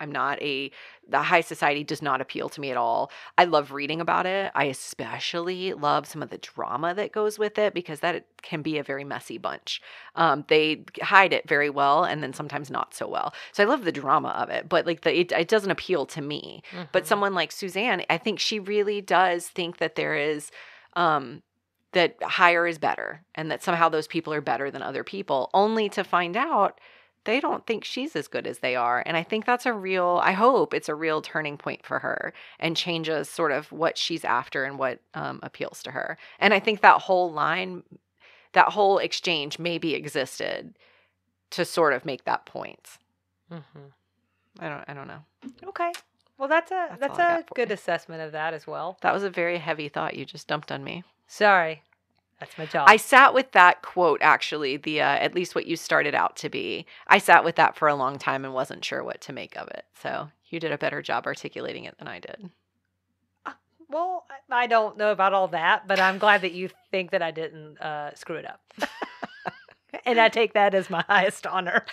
The high society does not appeal to me at all. I love reading about it. I especially love some of the drama that goes with it, because that can be a very messy bunch. They hide it very well, and then sometimes not so well. So I love the drama of it, but like it doesn't appeal to me. Mm-hmm. But someone like Suzanne, I think she really does think that there is, that higher is better, and that somehow those people are better than other people, only to find out they don't think she's as good as they are. And I think that's I hope it's a real turning point for her and changes sort of what she's after and what appeals to her. And I think that whole exchange maybe existed to sort of make that point. Mm-hmm. I don't know. Okay. Well, that's a good assessment of that as well. That was a very heavy thought you just dumped on me. Sorry. That's my job. I sat with that quote, actually, the at least what you started out to be. I sat with that for a long time and wasn't sure what to make of it. So you did a better job articulating it than I did. Well, I don't know about all that, but I'm glad that you think that I didn't screw it up. And I take that as my highest honor.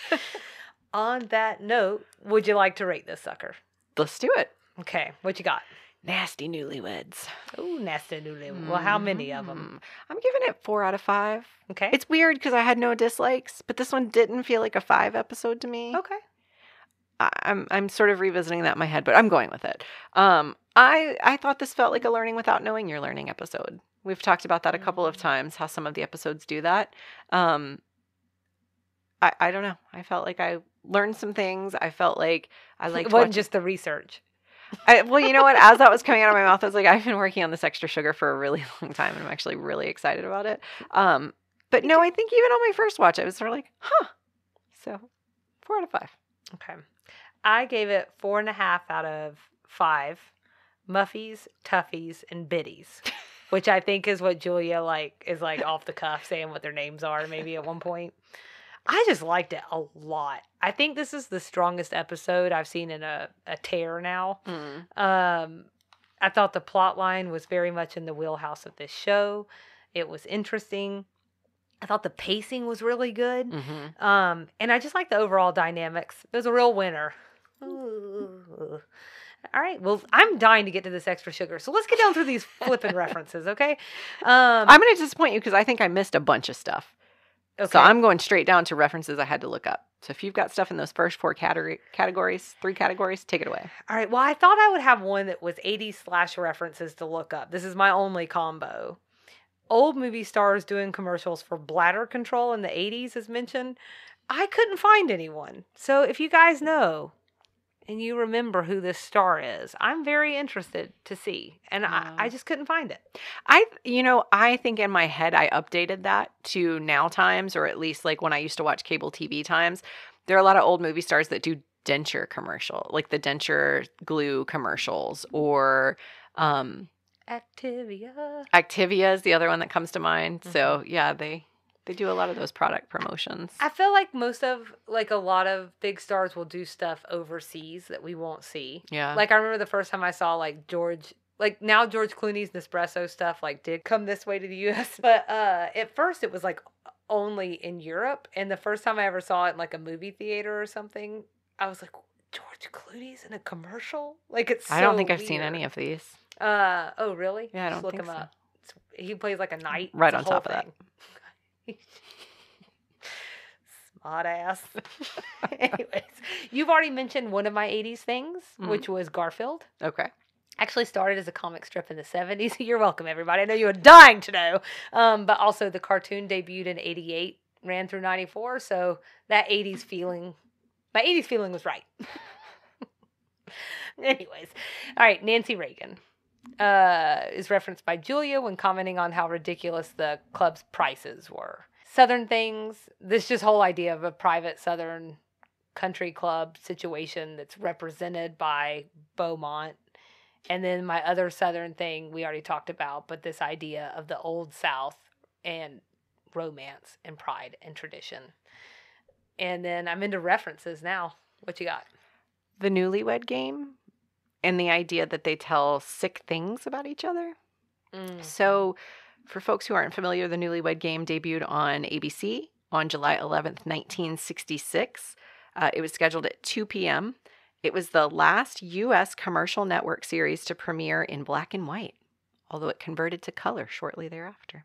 On that note, would you like to rate this sucker? Let's do it. Okay. What you got? Nasty newlyweds. Oh, nasty newlyweds. Well, how many of them? I'm giving it 4 out of 5. Okay. It's weird because I had no dislikes, but this one didn't feel like a 5 episode to me. Okay. I'm sort of revisiting that in my head, but I'm going with it. I thought this felt like a learning without knowing you're learning episode. We've talked about that a couple of times, how some of the episodes do that. I don't know. I felt like I learned some things. I felt like I liked it wasn't just the research. Well, you know what? As that was coming out of my mouth, I was like, I've been working on this extra sugar for a really long time, and I'm actually really excited about it. But no, I think even on my first watch, I was sort of like, huh. So 4 out of 5. Okay. I gave it 4.5 out of 5 Muffies, Toughies, and Biddies, which I think is what Julia is off the cuff saying what their names are maybe at one point. I just liked it a lot. I think this is the strongest episode I've seen in a tear now. I thought the plot line was very much in the wheelhouse of this show. It was interesting. I thought the pacing was really good. Mm-hmm. And I just like the overall dynamics. It was a real winner. Ooh. All right. Well, I'm dying to get to this extra sugar. So let's get down through these flipping references, okay? I'm going to disappoint you because I think I missed a bunch of stuff. Okay. So I'm going straight down to references I had to look up. So if you've got stuff in those first 4 categories, 3 categories, take it away. All right. Well, I thought I would have one that was 80s / references to look up. This is my only combo. Old movie stars doing commercials for bladder control in the 80s is mentioned. I couldn't find anyone. So if you guys know and you remember who this star is, I'm very interested to see. And I just couldn't find it. I think in my head I updated that to now times, or at least like when I used to watch cable TV times. There are a lot of old movie stars that do denture commercial, like the denture glue commercials, or Activia. Activia is the other one that comes to mind. Mm-hmm. So yeah, they do a lot of those product promotions. I feel like a lot of big stars will do stuff overseas that we won't see. Yeah. Like I remember the first time I saw George Clooney's Nespresso stuff did come this way to the US. But at first it was only in Europe. And the first time I ever saw it in a movie theater or something, I was like, George Clooney's in a commercial? It's so I don't think I've weird. seen any of these. Oh really? Yeah, I don't Just think look him so. up. He plays a knight. Right on top of that. Smart ass. Anyways, you've already mentioned one of my 80s things, which was Garfield. Okay. Actually started as a comic strip in the 70s. You're welcome, everybody. I know you were dying to know. But also the cartoon debuted in 88, ran through 94. So that 80s feeling, my 80s feeling was right. Anyways, all right, Nancy Reagan is referenced by Julia when commenting on how ridiculous the club's prices were. Southern things, this just whole idea of a private Southern country club situation that's represented by Beaumont. And then my other Southern thing we already talked about, but this idea of the Old South and romance and pride and tradition. And then I'm into references now. What you got? The Newlywed Game and the idea that they tell sick things about each other. So for folks who aren't familiar, the Newlywed Game debuted on ABC on July 11th, 1966. It was scheduled at 2 p.m. It was the last U.S. commercial network series to premiere in black and white, although it converted to color shortly thereafter.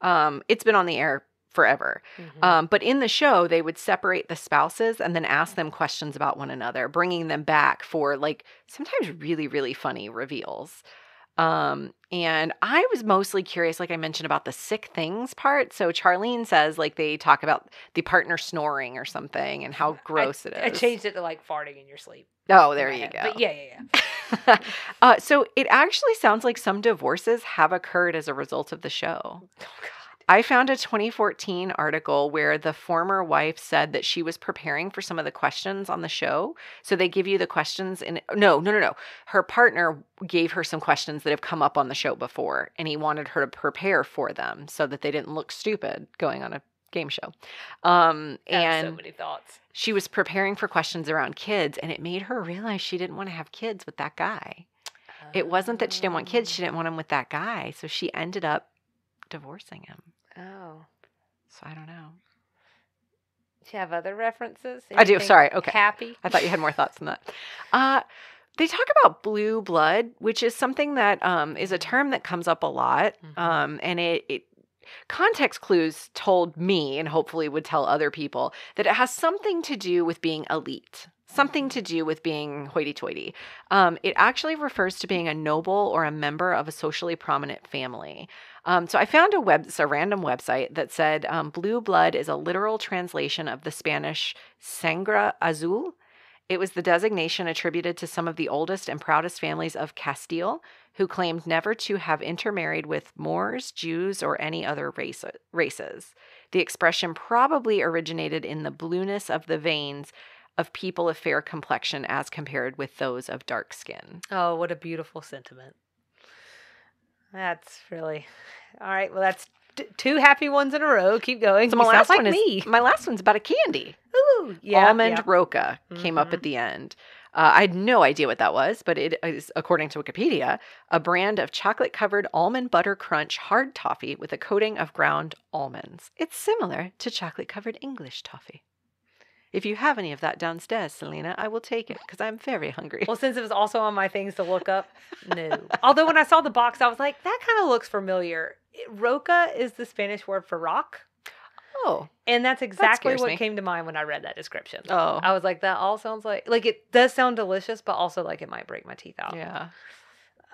It's been on the air forever. But in the show, they would separate the spouses and then ask them questions about one another, bringing them back for like sometimes really, really funny reveals. And I was mostly curious, like I mentioned, about the sick things part. So Charlene says like they talk about the partner snoring or something and how gross it is. I changed it to like farting in your sleep. Oh, there you go. But yeah. So it actually sounds like some divorces have occurred as a result of the show. Oh, God. I found a 2014 article where the former wife said that she was preparing for some of the questions on the show. So they give you the questions and no. Her partner gave her some questions that have come up on the show before, and he wanted her to prepare for them so that they didn't look stupid going on a game show. And so many thoughts. She was preparing for questions around kids, and it made her realize she didn't want to have kids with that guy. It wasn't that she didn't want kids. She didn't want them with that guy. So she ended up divorcing him. Oh. So I don't know. Do you have other references? I do. Sorry. Okay. Happy? I thought you had more thoughts than that. They talk about blue blood, which is something that is a term that comes up a lot. And it context clues told me, and hopefully would tell other people, that it has something to do with being elite. Something to do with being hoity-toity. It actually refers to being a noble or a member of a socially prominent family. So I found a random website that said blue blood is a literal translation of the Spanish sangre azul. It was the designation attributed to some of the oldest and proudest families of Castile, who claimed never to have intermarried with Moors, Jews, or any other races. The expression probably originated in the blueness of the veins of people of fair complexion as compared with those of dark skin. Oh, what a beautiful sentiment. That's really... All right, well, that's two happy ones in a row. Keep going. So my last one's about a candy. Ooh, yeah. Almond Roca came up at the end. I had no idea what that was, but it is, according to Wikipedia, a brand of chocolate-covered almond butter crunch hard toffee with a coating of ground almonds. It's similar to chocolate-covered English toffee. If you have any of that downstairs, Selena, I will take it because I'm very hungry. Well, since it was also on my things to look up, no. Although when I saw the box, I was like, that kind of looks familiar. Roca is the Spanish word for rock. Oh. And that's exactly what came to mind when I read that description. Oh. I was like, that all sounds like it does sound delicious, but also like it might break my teeth out. Yeah.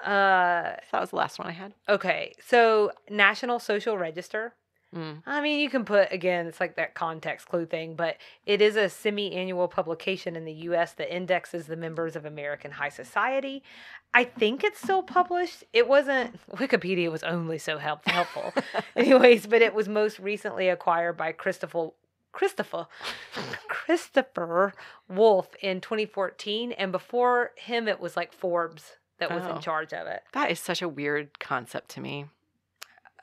That was the last one I had. Okay. So National Social Register. I mean, you can put, again, it's like that context clue thing, but it is a semi-annual publication in the U.S. that indexes the members of American high society. I think it's still published. It wasn't, Wikipedia was only so helpful. Anyways, but it was most recently acquired by Christopher Wolf in 2014, and before him, it was like Forbes that was in charge of it. That is such a weird concept to me.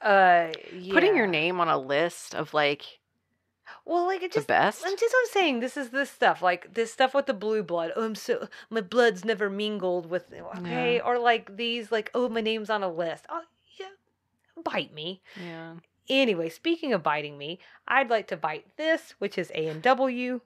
Yeah. Putting your name on a list of like, well, like it just the best. I'm saying this is this stuff, like this stuff with the blue blood. Oh, my blood's never mingled with, okay, or like these, like, oh, my name's on a list. Oh, yeah, bite me. Yeah. Anyway, speaking of biting me, I'd like to bite this, which is A&W.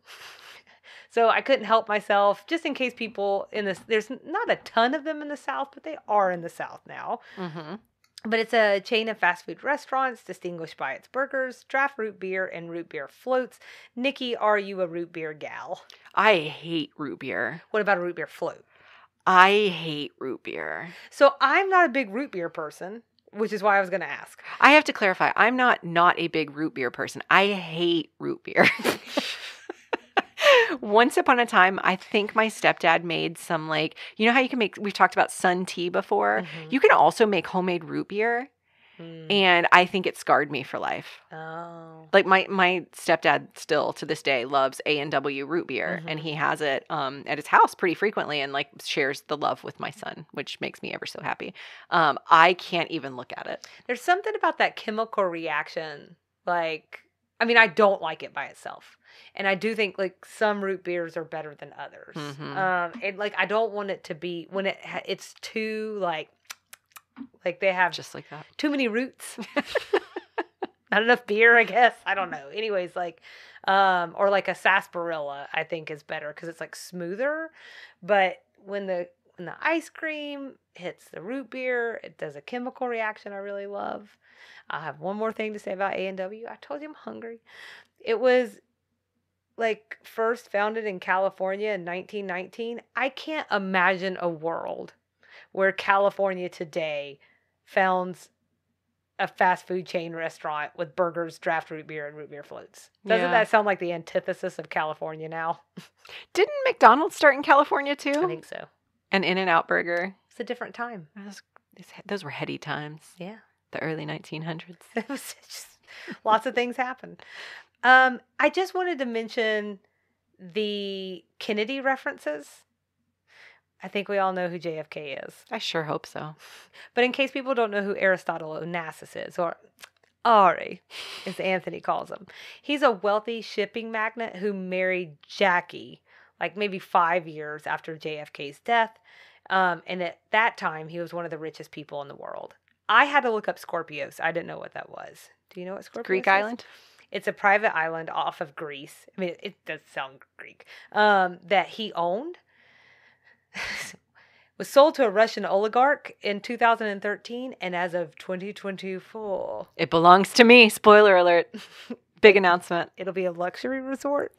So I couldn't help myself, just in case people in this. There's not a ton of them in the South, but they are in the South now. Mm-hmm. But it's a chain of fast food restaurants distinguished by its burgers, draft root beer, and root beer floats. Nikki, are you a root beer gal? I hate root beer. What about a root beer float? I hate root beer. So I'm not a big root beer person, which is why I was going to ask. I have to clarify. I'm not a big root beer person. I hate root beer. Once upon a time, I think my stepdad made some like, you know how you can make, we've talked about sun tea before. Mhm. You can also make homemade root beer. And I think it scarred me for life. Oh. Like my stepdad still to this day loves A&W root beer, and he has it at his house pretty frequently, and like shares the love with my son, which makes me ever so happy. I can't even look at it. There's something about that chemical reaction. Like, I mean, I don't like it by itself. And I do think like some root beers are better than others. And like, I don't want it to be when it's too like they have Just like that. too many roots. Not enough beer, I guess. I don't know. Anyways, like, or like a sarsaparilla, I think is better because it's like smoother. But when the ice cream hits the root beer, it does a chemical reaction I really love. I have one more thing to say about A&W. I told you I'm hungry. It was like first founded in California in 1919. I can't imagine a world where California today founds a fast food chain restaurant with burgers, draft root beer, and root beer floats. Doesn't that sound like the antithesis of California now? Didn't McDonald's start in California too? I think so. An In-N-Out burger. It's a different time. Those were heady times. Yeah. The early 1900s. It was just, lots of things happened. I just wanted to mention the Kennedy references. I think we all know who JFK is. I sure hope so. But in case people don't know who Aristotle Onassis is, or Ari, as Anthony calls him, he's a wealthy shipping magnate who married Jackie, like maybe 5 years after JFK's death. And at that time, he was one of the richest people in the world. I had to look up Scorpios. I didn't know what that was. Do you know what Scorpios Greek is? island? It's a private island off of Greece. I mean, it does sound Greek. That he owned. Was sold to a Russian oligarch in 2013, and as of 2024, it belongs to me. Spoiler alert. Big announcement. It'll be a luxury resort,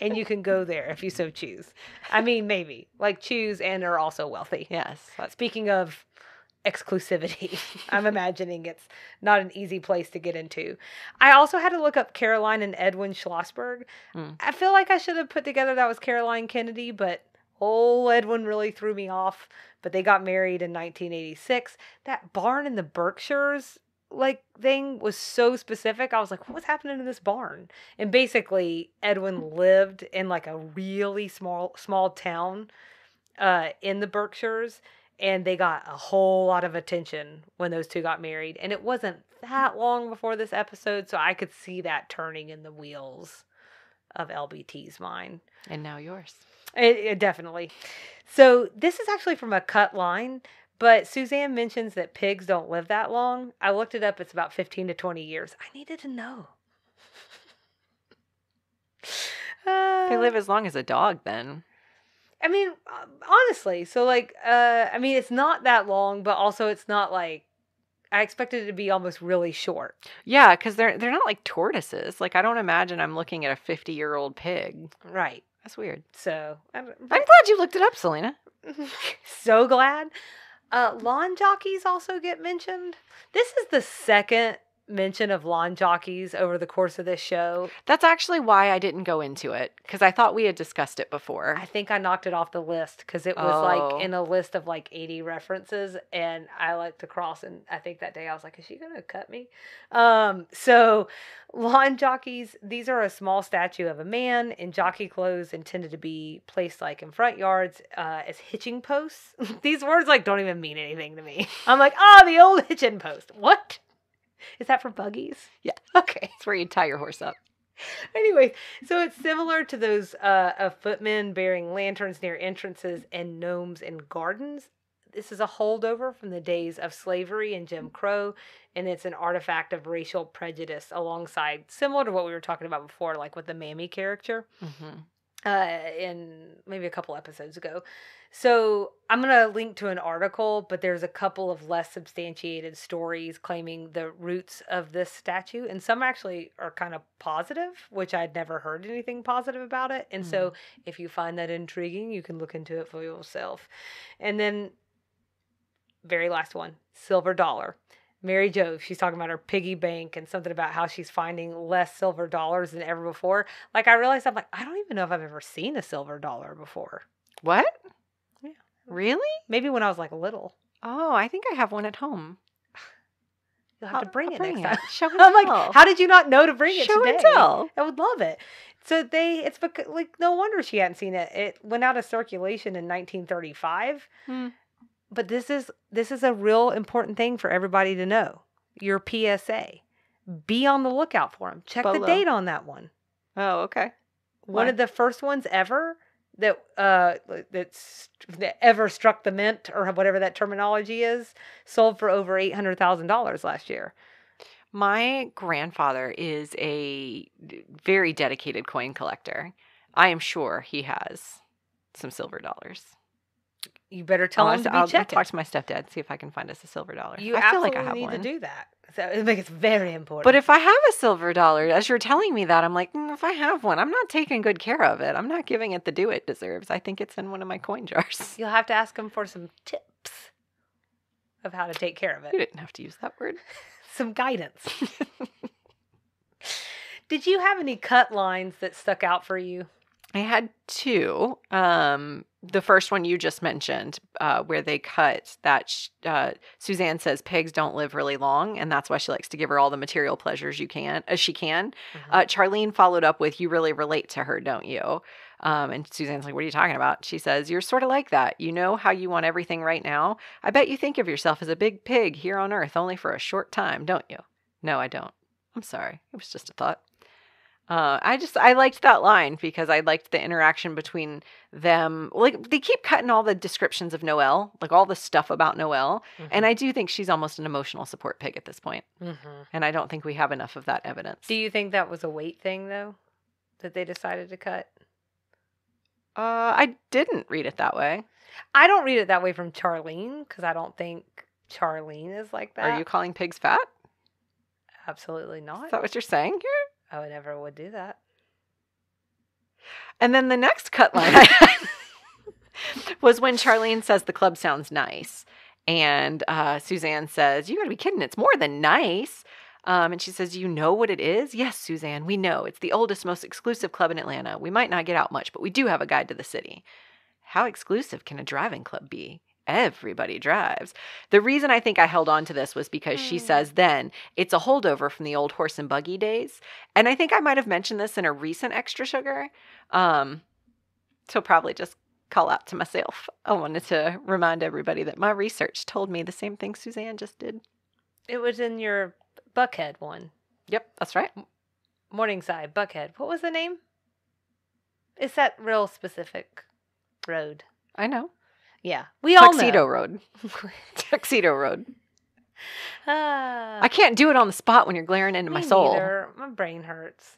and you can go there if you so choose. I mean, maybe. Like, choose and are also wealthy. Yes. Speaking of exclusivity, I'm imagining it's not an easy place to get into. I also had to look up Caroline and Edwin Schlossberg. I feel like I should have put together that was Caroline Kennedy, but old Edwin really threw me off. But they got married in 1986. That barn in the Berkshires like thing was so specific. I was like, what's happening in this barn? And basically Edwin lived in like a really small town in the Berkshires, and they got a whole lot of attention when those two got married. And it wasn't that long before this episode, so I could see that turning in the wheels of LBT's mind. And now yours. It definitely. So this is actually from a cut line, but Suzanne mentions that pigs don't live that long. I looked it up. It's about 15 to 20 years. I needed to know. They live as long as a dog then. I mean, honestly. So like, I mean, it's not that long, but also it's not like, I expected it to be almost really short. Yeah, because they're not like tortoises. Like, I don't imagine I'm looking at a 50-year-old pig. Right. That's weird. So I'm glad you looked it up, Selena. So glad. Lawn jockeys also get mentioned. This is the second mention of lawn jockeys over the course of this show. That's actually why I didn't go into it, because I thought we had discussed it before. I think I knocked it off the list because it was like in a list of like 80 references, and I like to cross, and I think that day I was like, is she gonna cut me? So lawn jockeys, these are a small statue of a man in jockey clothes intended to be placed like in front yards as hitching posts. These words like don't even mean anything to me. I'm like, the old hitching post. What? Is that for buggies? Yeah. Okay. It's where you tie your horse up. Anyway, so it's similar to those of footmen bearing lanterns near entrances and gnomes in gardens. This is a holdover from the days of slavery and Jim Crow, and it's an artifact of racial prejudice alongside, similar to what we were talking about before, like with the Mammy character. in maybe a couple episodes ago. So I'm going to link to an article, but there's a couple of less substantiated stories claiming the roots of this statue. And some actually are kind of positive, which I'd never heard anything positive about it. And so if you find that intriguing, you can look into it for yourself. And then very last one, silver dollar. Mary Jo, she's talking about her piggy bank and something about how she's finding less silver dollars than ever before. Like, I realized, I'm like, I don't even know if I've ever seen a silver dollar before. What? Yeah. Really? Maybe when I was like little. Oh, I think I have one at home. You'll have to bring it next it. time. Show and I'm tell. like, how did you not know to bring it Show today? and tell. I would love it. So it's because, like, no wonder she hadn't seen it. It went out of circulation in 1935. But this is a real important thing for everybody to know. Your PSA. Be on the lookout for them. Check the date on that one. Oh, okay. One of the first ones ever that ever struck the mint, or whatever that terminology is, sold for over $800,000 last year. My grandfather is a very dedicated coin collector. I am sure he has some silver dollars. You better tell him to be I'll checking. talk to my stepdad, see if I can find us a silver dollar. You I feel like I have need one. to do that. So I think it's very important. But if I have a silver dollar, as you're telling me that, I'm like, if I have one, I'm not taking good care of it. I'm not giving it the due it deserves. I think it's in one of my coin jars. You'll have to ask him for some tips of how to take care of it. You didn't have to use that word. Some guidance. Did you have any cut lines that stuck out for you? I had two. The first one you just mentioned, where they cut that Suzanne says pigs don't live really long, and that's why she likes to give her all the material pleasures she can. Charlene followed up with, "You really relate to her, don't you?" And Suzanne's like, "What are you talking about?" She says, "You're sort of like that. You know how you want everything right now? I bet you think of yourself as a big pig here on Earth only for a short time, don't you?" "No, I don't. I'm sorry. It was just a thought." I liked that line because I liked the interaction between them. Like, they keep cutting all the descriptions of Noelle, like all the stuff about Noelle. And I do think she's almost an emotional support pig at this point. And I don't think we have enough of that evidence. Do you think that was a weight thing, though, that they decided to cut? I didn't read it that way. I don't read it that way from Charlene, because I don't think Charlene is like that. Are you calling pigs fat? Absolutely not. Is that what you're saying here? I would never would do that. And then the next cut line I had was when Charlene says the club sounds nice. And Suzanne says, "You gotta be kidding. It's more than nice." And she says, "You know what it is?" "Yes, Suzanne, we know. It's the oldest, most exclusive club in Atlanta. We might not get out much, but we do have a guide to the city." How exclusive can a driving club be? Everybody drives. The reason I think I held on to this was because she says then it's a holdover from the old horse and buggy days. And I think I might have mentioned this in a recent Extra Sugar. So probably just call out to myself. I wanted to remind everybody that my research told me the same thing Suzanne just did. It was in your Buckhead one. Yep, that's right. Morningside, Buckhead. What was the name? It's that real specific road. I know. Yeah, we all know. Tuxedo Road. Tuxedo Road. I I can't do it on the spot when you're glaring into my soul. Neither. My brain hurts.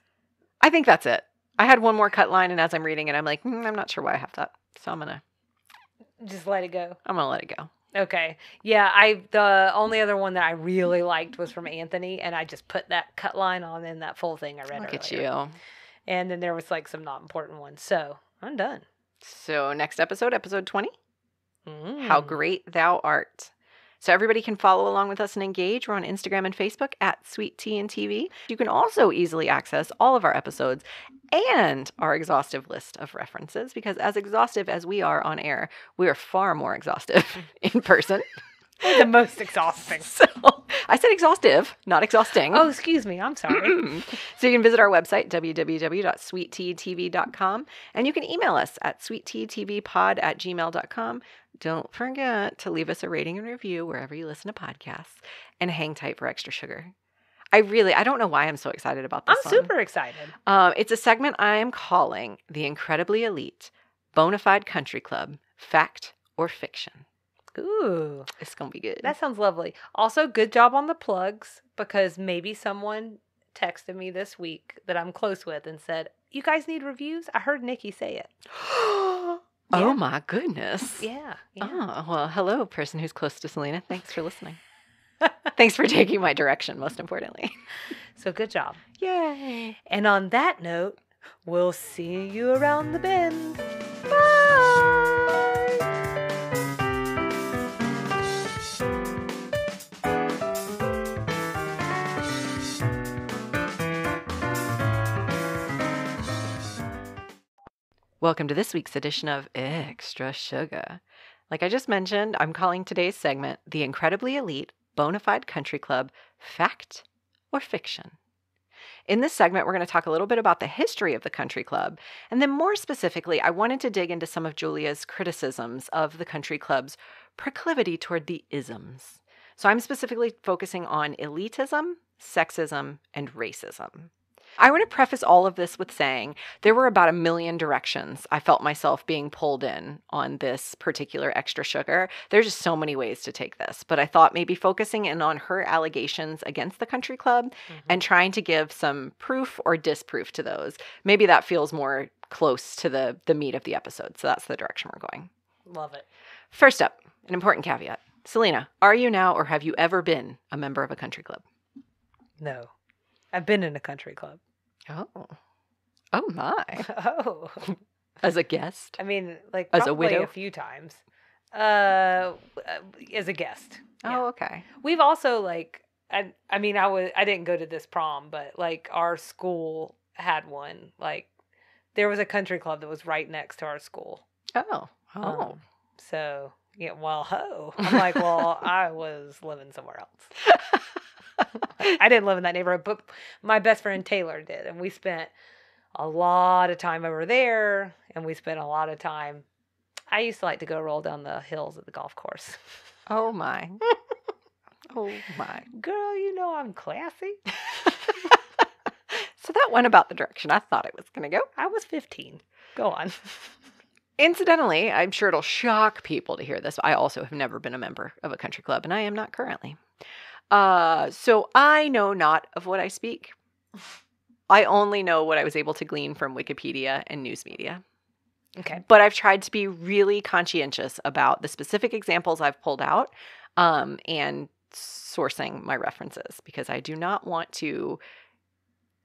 I think that's it. I had one more cut line, and as I'm reading it, I'm like, I'm not sure why I have that. So I'm gonna just let it go. I'm gonna let it go. Okay. Yeah, the only other one that I really liked was from Anthony, and I just put that cut line on in that full thing I read Look earlier. at you. And then there was like some not important ones. So I'm done. So next episode 20. How great thou art. So everybody can follow along with us and engage. We're on Instagram and Facebook at Sweet Tea and TV. You can also easily access all of our episodes and our exhaustive list of references, because as exhaustive as we are on air, we are far more exhaustive in person. The most exhausting. So I said exhaustive, not exhausting. Oh, excuse me. I'm sorry. So you can visit our website, www.sweetteatv.com, and you can email us at sweetteatvpod@gmail.com. Don't forget to leave us a rating and review wherever you listen to podcasts, and hang tight for Extra Sugar. I don't know why I'm so excited about this I'm super excited. It's a segment I am calling The Incredibly Elite Bonafide Country Club, Fact or Fiction. Ooh. It's going to be good. That sounds lovely. Also, good job on the plugs, because maybe someone texted me this week that I'm close with and said, you guys need reviews? I heard Nikki say it. Oh Yeah. my goodness. Yeah. Oh, well, hello, person who's close to Selena. Thanks for listening. Thanks for taking my direction, most importantly. So good job. Yay. And on that note, we'll see you around the bend. Bye. Welcome to this week's edition of Extra Sugar. Like I just mentioned, I'm calling today's segment the Incredibly Elite Bonafide Country Club Fact or Fiction. In this segment, we're going to talk a little bit about the history of the country club, and then more specifically, I wanted to dig into some of Julia's criticisms of the country club's proclivity toward the isms. So I'm specifically focusing on elitism, sexism, and racism. I want to preface all of this with saying there were about 1 million directions I felt myself being pulled in on this particular Extra Sugar. There's just so many ways to take this, but I thought maybe focusing in on her allegations against the country club and trying to give some proof or disproof to those. Maybe that feels more close to the meat of the episode. So that's the direction we're going. Love it. First up, an important caveat. Selena, are you now or have you ever been a member of a country club? No. I've been in a country club. Oh. Oh my. Oh. As a guest? I mean, like As a probably widow? a few times. As a guest. Yeah. Oh, okay. We've also like I didn't go to this prom, but like our school had one. Like there was a country club that was right next to our school. Oh. So yeah, I'm like, well, I was living somewhere else. I didn't live in that neighborhood, but my best friend Taylor did, and we spent a lot of time over there, and we spent a lot of time. I used to like to go roll down the hills at the golf course. Oh my. Oh my. Girl, you know I'm classy. So that went about the direction I thought it was going to go. I was 15. Go on. Incidentally, I'm sure it'll shock people to hear this. I also have never been a member of a country club, and I am not currently. So I know not of what I speak. I only know what I was able to glean from Wikipedia and news media. Okay. But I've tried to be really conscientious about the specific examples I've pulled out, and sourcing my references, because I do not want to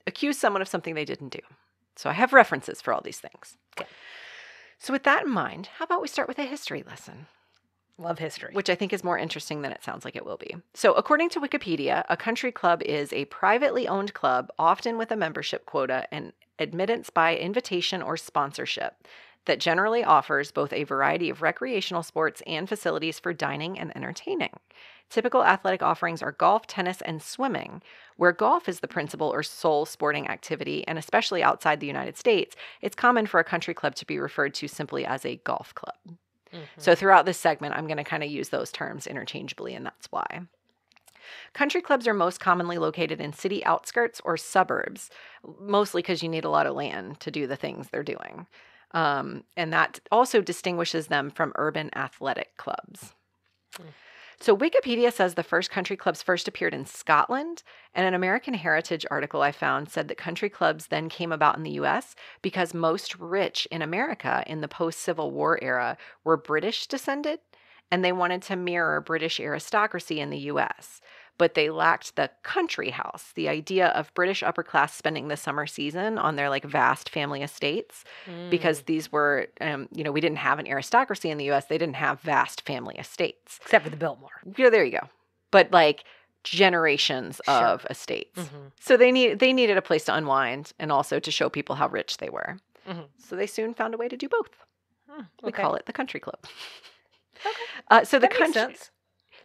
accuse someone of something they didn't do. So I have references for all these things. Okay. So with that in mind, how about we start with a history lesson? Love history. Which I think is more interesting than it sounds like it will be. So according to Wikipedia, a country club is a privately owned club, often with a membership quota and admittance by invitation or sponsorship, that generally offers both a variety of recreational sports and facilities for dining and entertaining. Typical athletic offerings are golf, tennis, and swimming. Where golf is the principal or sole sporting activity, and especially outside the United States, it's common for a country club to be referred to simply as a golf club. So throughout this segment, I'm going to kind of use those terms interchangeably, and that's why. Country clubs are most commonly located in city outskirts or suburbs, mostly because you need a lot of land to do the things they're doing. And that also distinguishes them from urban athletic clubs. So Wikipedia says the first country clubs first appeared in Scotland, and an American Heritage article I found said that country clubs then came about in the U.S. because most rich in America in the post-Civil War era were British descended, and they wanted to mirror British aristocracy in the U.S., but they lacked the country house, the idea of British upper class spending the summer season on their like vast family estates, because these were, we didn't have an aristocracy in the U.S. They didn't have vast family estates. Except for the Biltmore. Yeah, there you go. But like generations of estates. So they needed a place to unwind and also to show people how rich they were. So they soon found a way to do both. We call it the country club. So the That makes sense.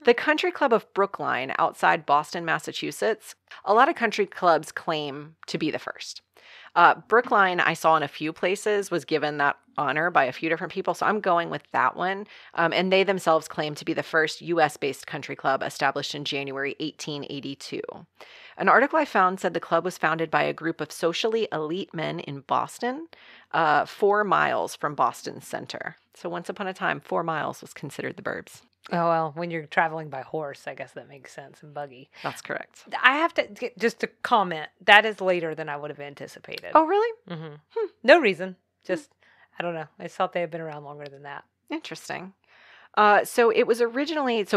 The Country Club of Brookline outside Boston, Massachusetts, a lot of country clubs claim to be the first. Brookline, I saw in a few places, was given that honor by a few different people, so I'm going with that one. And they themselves claim to be the first U.S.-based country club established in January 1882. An article I found said the club was founded by a group of socially elite men in Boston, 4 miles from Boston's center. So once upon a time, 4 miles was considered the burbs. Oh, well, when you're traveling by horse, I guess that makes sense, and buggy. That's correct. I have to, just to comment, that is later than I would have anticipated. Oh, really? No reason. Just, I don't know. I just thought they had been around longer than that. Interesting. So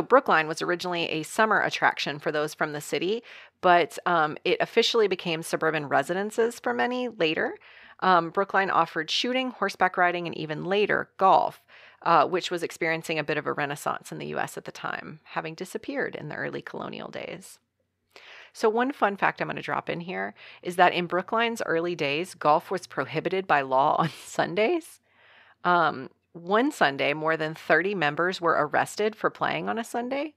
Brookline was originally a summer attraction for those from the city, but it officially became suburban residences for many later. Brookline offered shooting, horseback riding, and even later golf, which was experiencing a bit of a renaissance in the U.S. at the time, having disappeared in the early colonial days. So one fun fact I'm going to drop in here is that in Brookline's early days, golf was prohibited by law on Sundays. One Sunday, more than 30 members were arrested for playing on a Sunday.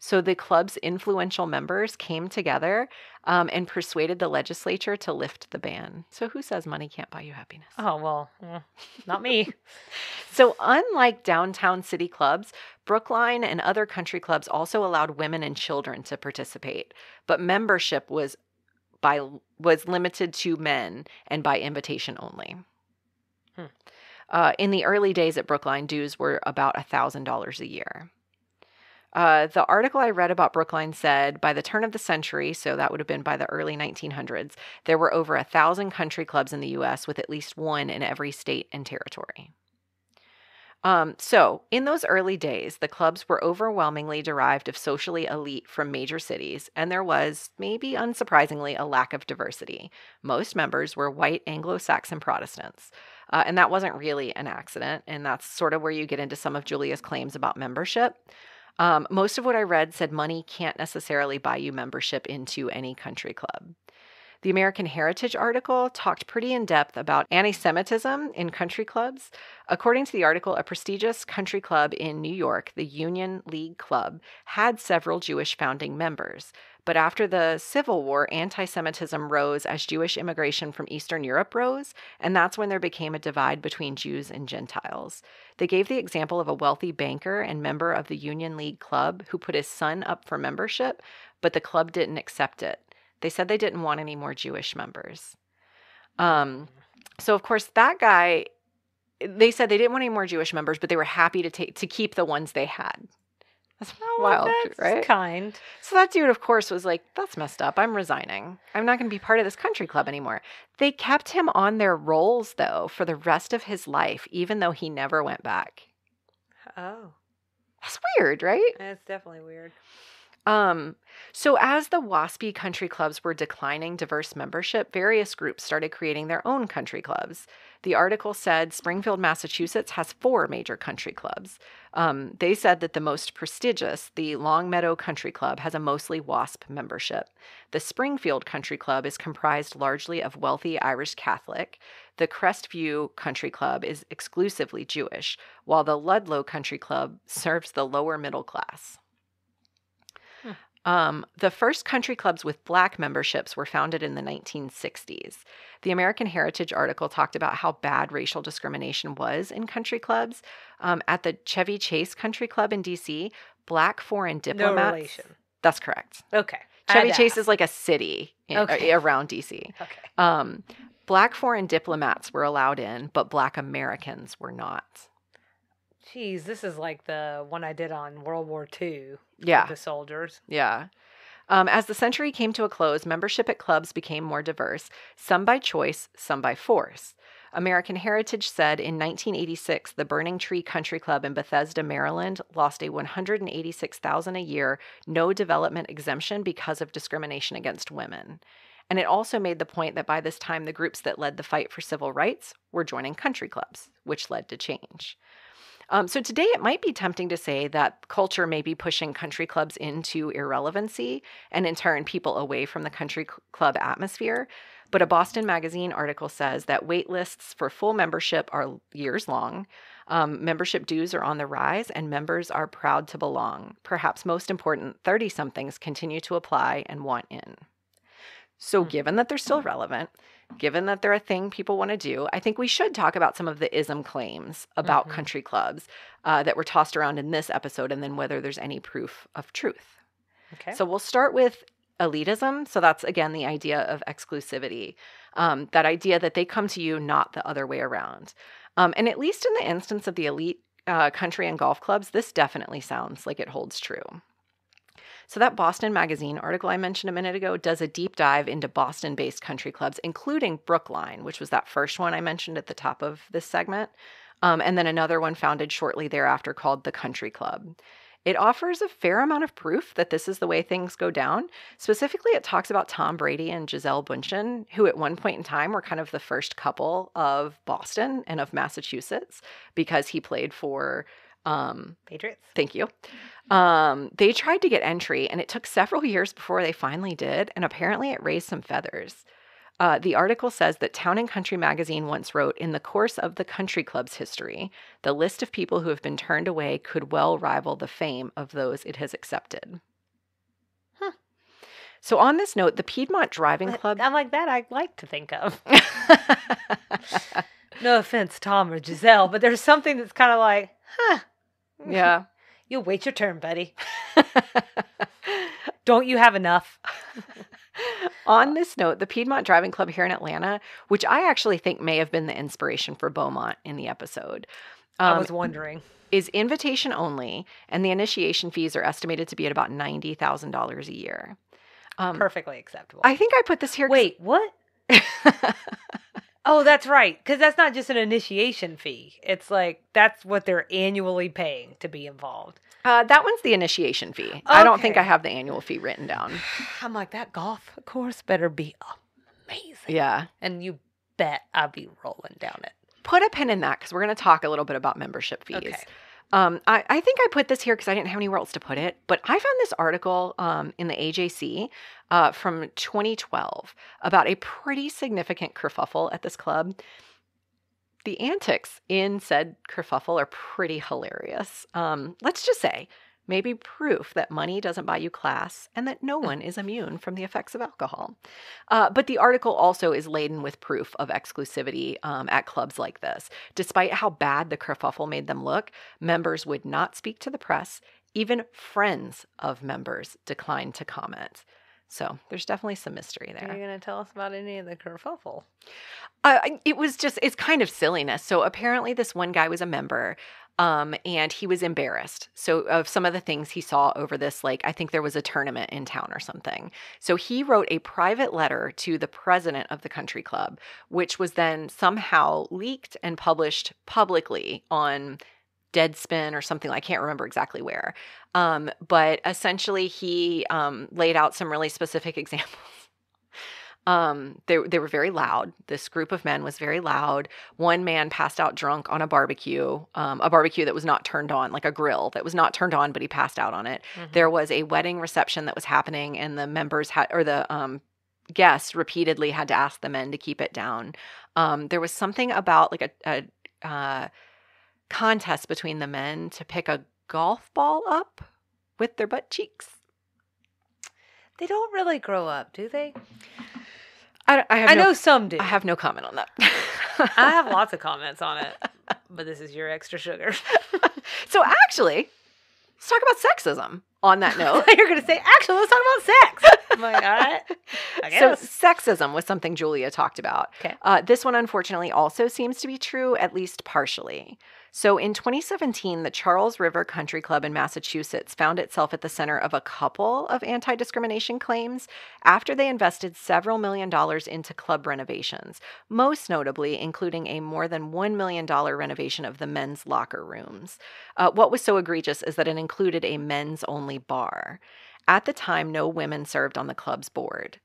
So the club's influential members came together and persuaded the legislature to lift the ban. So who says money can't buy you happiness? Oh, well, not me. So unlike downtown city clubs, Brookline and other country clubs also allowed women and children to participate, but membership was limited to men and by invitation only. In the early days at Brookline, dues were about $1,000 a year. The article I read about Brookline said by the turn of the century, so that would have been by the early 1900s, there were over 1,000 country clubs in the U.S. with at least one in every state and territory. So in those early days, the clubs were overwhelmingly derived of socially elite from major cities, and there was, maybe unsurprisingly, a lack of diversity. Most members were white Anglo-Saxon Protestants. And that wasn't really an accident, and that's sort of where you get into some of Julia's claims about membership. Most of what I read said money can't necessarily buy you membership into any country club. The American Heritage article talked pretty in depth about anti-Semitism in country clubs. According to the article, a prestigious country club in New York, the Union League Club, had several Jewish founding members. But after the Civil War, anti-Semitism rose as Jewish immigration from Eastern Europe rose, and that's when there became a divide between Jews and Gentiles. They gave the example of a wealthy banker and member of the Union League Club who put his son up for membership, but the club didn't accept it. They said they didn't want any more Jewish members. So, of course, that guy, they said they didn't want any more Jewish members, but they were happy to keep the ones they had. That's wild, that's right? Kind. So that dude, of course, was like, that's messed up. I'm resigning. I'm not going to be part of this country club anymore. They kept him on their rolls, though, for the rest of his life, even though he never went back. Oh. That's weird, right? That's definitely weird. So as the WASPy country clubs were declining diverse membership, various groups started creating their own country clubs. The article said Springfield, Massachusetts has 4 major country clubs. They said that the most prestigious, the Longmeadow Country Club, has a mostly WASP membership. The Springfield Country Club is comprised largely of wealthy Irish Catholic. The Crestview Country Club is exclusively Jewish, while the Ludlow Country Club serves the lower middle class. The first country clubs with Black memberships were founded in the 1960s. The American Heritage article talked about how bad racial discrimination was in country clubs. At the Chevy Chase Country Club in D.C., Black foreign diplomats... No relation. That's correct. Okay. Chevy Chase is like a city around D.C. Okay. Black foreign diplomats were allowed in, but Black Americans were not. Geez, this is like the one I did on World War II. Yeah. With the soldiers. Yeah. As the century came to a close, membership at clubs became more diverse, some by choice, some by force. American Heritage said in 1986, the Burning Tree Country Club in Bethesda, Maryland, lost a $186,000 a year no development exemption because of discrimination against women. And it also made the point that by this time, the groups that led the fight for civil rights were joining country clubs, which led to change. So today it might be tempting to say that culture may be pushing country clubs into irrelevancy and in turn people away from the country club atmosphere. But a Boston Magazine article says that wait lists for full membership are years long. Membership dues are on the rise and members are proud to belong. Perhaps most important, 30-somethings continue to apply and want in. So given that they're still relevant, given that they're a thing people want to do, I think we should talk about some of the ism claims about country clubs that were tossed around in this episode and then whether there's any proof of truth. Okay. So we'll start with elitism. So that's, again, the idea of exclusivity, that idea that they come to you, not the other way around. And at least in the instance of the elite country and golf clubs, this definitely sounds like it holds true. So that Boston Magazine article I mentioned a minute ago does a deep dive into Boston-based country clubs, including Brookline, which was that first one I mentioned at the top of this segment, and then another one founded shortly thereafter called the Country Club. It offers a fair amount of proof that this is the way things go down. Specifically, it talks about Tom Brady and Gisele Bündchen, who at one point in time were kind of the first couple of Boston and of Massachusetts because he played for Patriots. Thank you. They tried to get entry, and it took several years before they finally did, and apparently it raised some feathers. The article says that Town and Country magazine once wrote, in the course of the country club's history, the list of people who have been turned away could well rival the fame of those it has accepted. So on this note, the Piedmont Driving Club... I'm like that I like to think of. No offense, Tom or Giselle, but there's something that's kind of like, Yeah. You'll wait your turn, buddy. Don't you have enough? On this note, the Piedmont Driving Club here in Atlanta, which I actually think may have been the inspiration for Beaumont in the episode. I was wondering. Is invitation only, and the initiation fees are estimated to be at about $90,000 a year. Perfectly acceptable. I think I put this here. Wait, what? Oh, that's right. Because that's not just an initiation fee. It's like, that's what they're annually paying to be involved. That one's the initiation fee. Okay. I don't think I have the annual fee written down. I'm like, that golf course better be amazing. Yeah. And you bet I'll be rolling down it. Put a pin in that because we're going to talk a little bit about membership fees. Okay. I think I put this here because I didn't have anywhere else to put it, but I found this article in the AJC from 2012 about a pretty significant kerfuffle at this club. The antics in said kerfuffle are pretty hilarious. Let's just say, maybe proof that money doesn't buy you class and that no one is immune from the effects of alcohol. But the article also is laden with proof of exclusivity at clubs like this. Despite how bad the kerfuffle made them look, members would not speak to the press. Even friends of members declined to comment. So there's definitely some mystery there. Are you going to tell us about any of the kerfuffle? It's kind of silliness. So apparently this one guy was a member. And he was embarrassed. So of some of the things he saw over this, like, I think there was a tournament in town or something. So he wrote a private letter to the president of the country club, which was then somehow leaked and published publicly on Deadspin or something. I can't remember exactly where. But essentially he laid out some really specific examples. They were very loud. This group of men was very loud. One man passed out drunk on a barbecue that was not turned on, like a grill that was not turned on, but he passed out on it. Mm-hmm. There was a wedding reception that was happening, and the members the guests repeatedly had to ask the men to keep it down. There was something about like a contest between the men to pick a golf ball up with their butt cheeks. They don't really grow up, do they? I know some do. I have no comment on that. I have lots of comments on it, but this is your extra sugar. So actually, let's talk about sexism on that note. You're going to say, actually, let's talk about sex. I'm like, all right. I guess. So sexism was something Julia talked about. Okay. This one, unfortunately, also seems to be true, at least partially. So in 2017, the Charles River Country Club in Massachusetts found itself at the center of a couple of anti-discrimination claims after they invested several $1 million into club renovations, most notably including a more than $1 million renovation of the men's locker rooms. What was so egregious is that it included a men's-only bar. At the time, no women served on the club's board.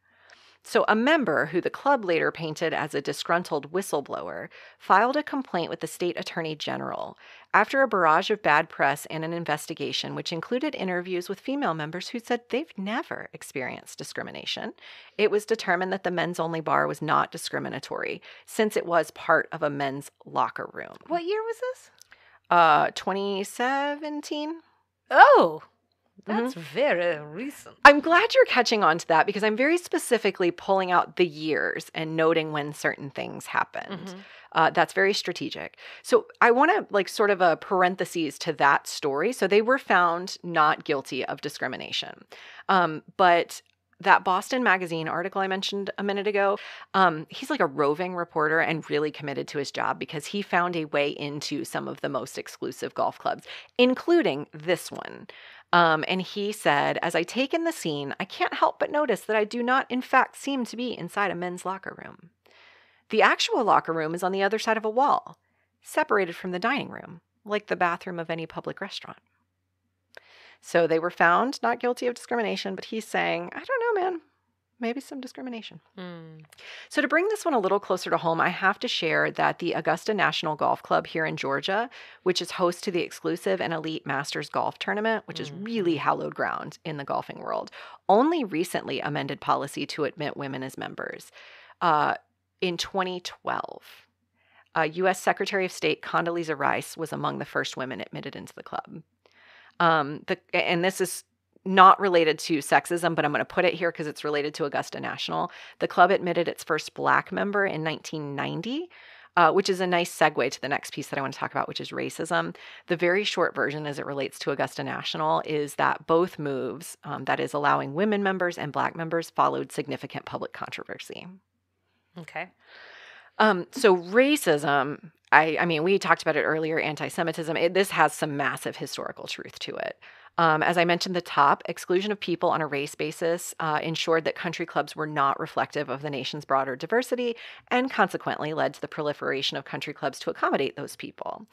So a member, who the club later painted as a disgruntled whistleblower, filed a complaint with the state attorney general. After a barrage of bad press and an investigation, which included interviews with female members who said they've never experienced discrimination, it was determined that the men's-only bar was not discriminatory, since it was part of a men's locker room. What year was this? 2017. Oh, that's very recent. I'm glad you're catching on to that because I'm very specifically pulling out the years and noting when certain things happened. Mm-hmm. That's very strategic. So I want to like sort of a parentheses to that story. So they were found not guilty of discrimination. But that Boston Magazine article I mentioned a minute ago, he's like a roving reporter and really committed to his job because he found a way into some of the most exclusive golf clubs, including this one. And he said, as I take in the scene, I can't help but notice that I do not, in fact, seem to be inside a men's locker room. The actual locker room is on the other side of a wall, separated from the dining room, like the bathroom of any public restaurant. So they were found not guilty of discrimination, but he's saying, I don't know, man, maybe some discrimination. So to bring this one a little closer to home, I have to share that the Augusta National Golf Club here in Georgia, which is host to the exclusive and elite Masters Golf Tournament, which is really hallowed ground in the golfing world, only recently amended policy to admit women as members. In 2012, U.S. Secretary of State Condoleezza Rice was among the first women admitted into the club. And this is not related to sexism, but I'm going to put it here because it's related to Augusta National. The club admitted its first Black member in 1990, which is a nice segue to the next piece that I want to talk about, which is racism. The very short version as it relates to Augusta National is that both moves, that is allowing women members and Black members, followed significant public controversy. Okay. So racism, I mean, we talked about it earlier, anti-Semitism, this has some massive historical truth to it. As I mentioned at the top, exclusion of people on a race basis ensured that country clubs were not reflective of the nation's broader diversity and consequently led to the proliferation of country clubs to accommodate those people.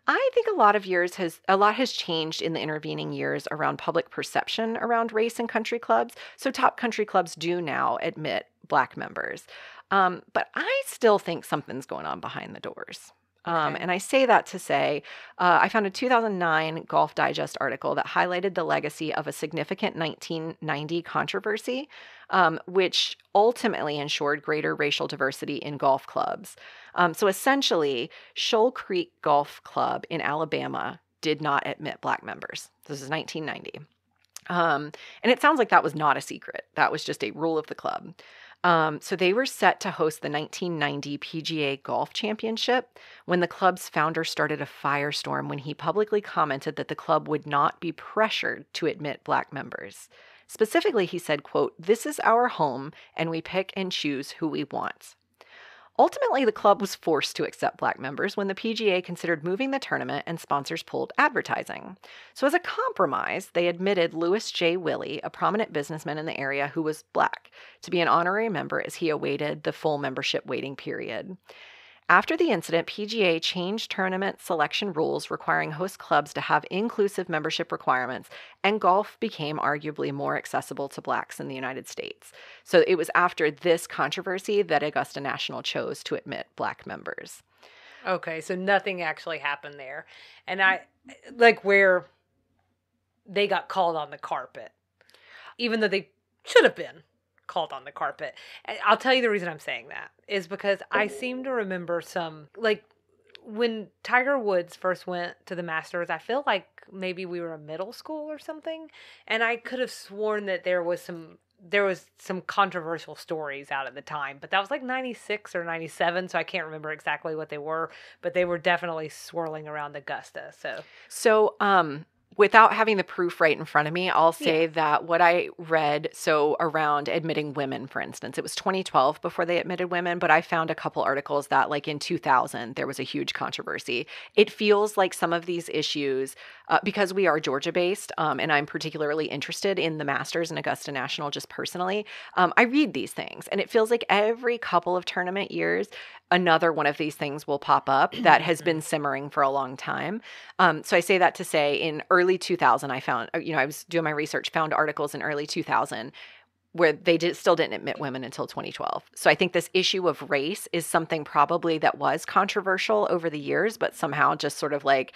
I think a lot has changed in the intervening years around public perception around race and country clubs. So top country clubs do now admit Black members. But I still think something's going on behind the doors. Okay. And I say that to say, I found a 2009 Golf Digest article that highlighted the legacy of a significant 1990 controversy, which ultimately ensured greater racial diversity in golf clubs. So essentially, Shoal Creek Golf Club in Alabama did not admit Black members. This is 1990. And it sounds like that was not a secret. That was just a rule of the club. So they were set to host the 1990 PGA Golf Championship when the club's founder started a firestorm when he publicly commented that the club would not be pressured to admit Black members. Specifically, he said, quote, "This is our home and we pick and choose who we want." Ultimately, the club was forced to accept Black members when the PGA considered moving the tournament and sponsors pulled advertising. So as a compromise, they admitted Louis J. Willie, a prominent businessman in the area who was Black, to be an honorary member as he awaited the full membership waiting period. After the incident, PGA changed tournament selection rules requiring host clubs to have inclusive membership requirements, and golf became arguably more accessible to Blacks in the United States. So it was after this controversy that Augusta National chose to admit Black members. Okay, so nothing actually happened there. And like where they got called on the carpet, even though they should have been called on the carpet. And I'll tell you the reason I'm saying that is because I seem to remember like when Tiger Woods first went to the Masters, I feel like maybe we were in middle school or something, and I could have sworn that there was some controversial stories out at the time, but that was like 96 or 97, so I can't remember exactly what they were, but they were definitely swirling around Augusta. So without having the proof right in front of me, I'll say that what I read, so around admitting women, for instance, it was 2012 before they admitted women, but I found a couple articles that like in 2000, there was a huge controversy. It feels like some of these issues, because we are Georgia-based, and I'm particularly interested in the Masters and Augusta National just personally, I read these things, and it feels like every couple of tournament years, another one of these things will pop up that has been simmering for a long time. So I say that to say in early 2000, I found, I was doing my research, found articles in early 2000 where they still didn't admit women until 2012. So I think this issue of race is something probably that was controversial over the years, but somehow just sort of like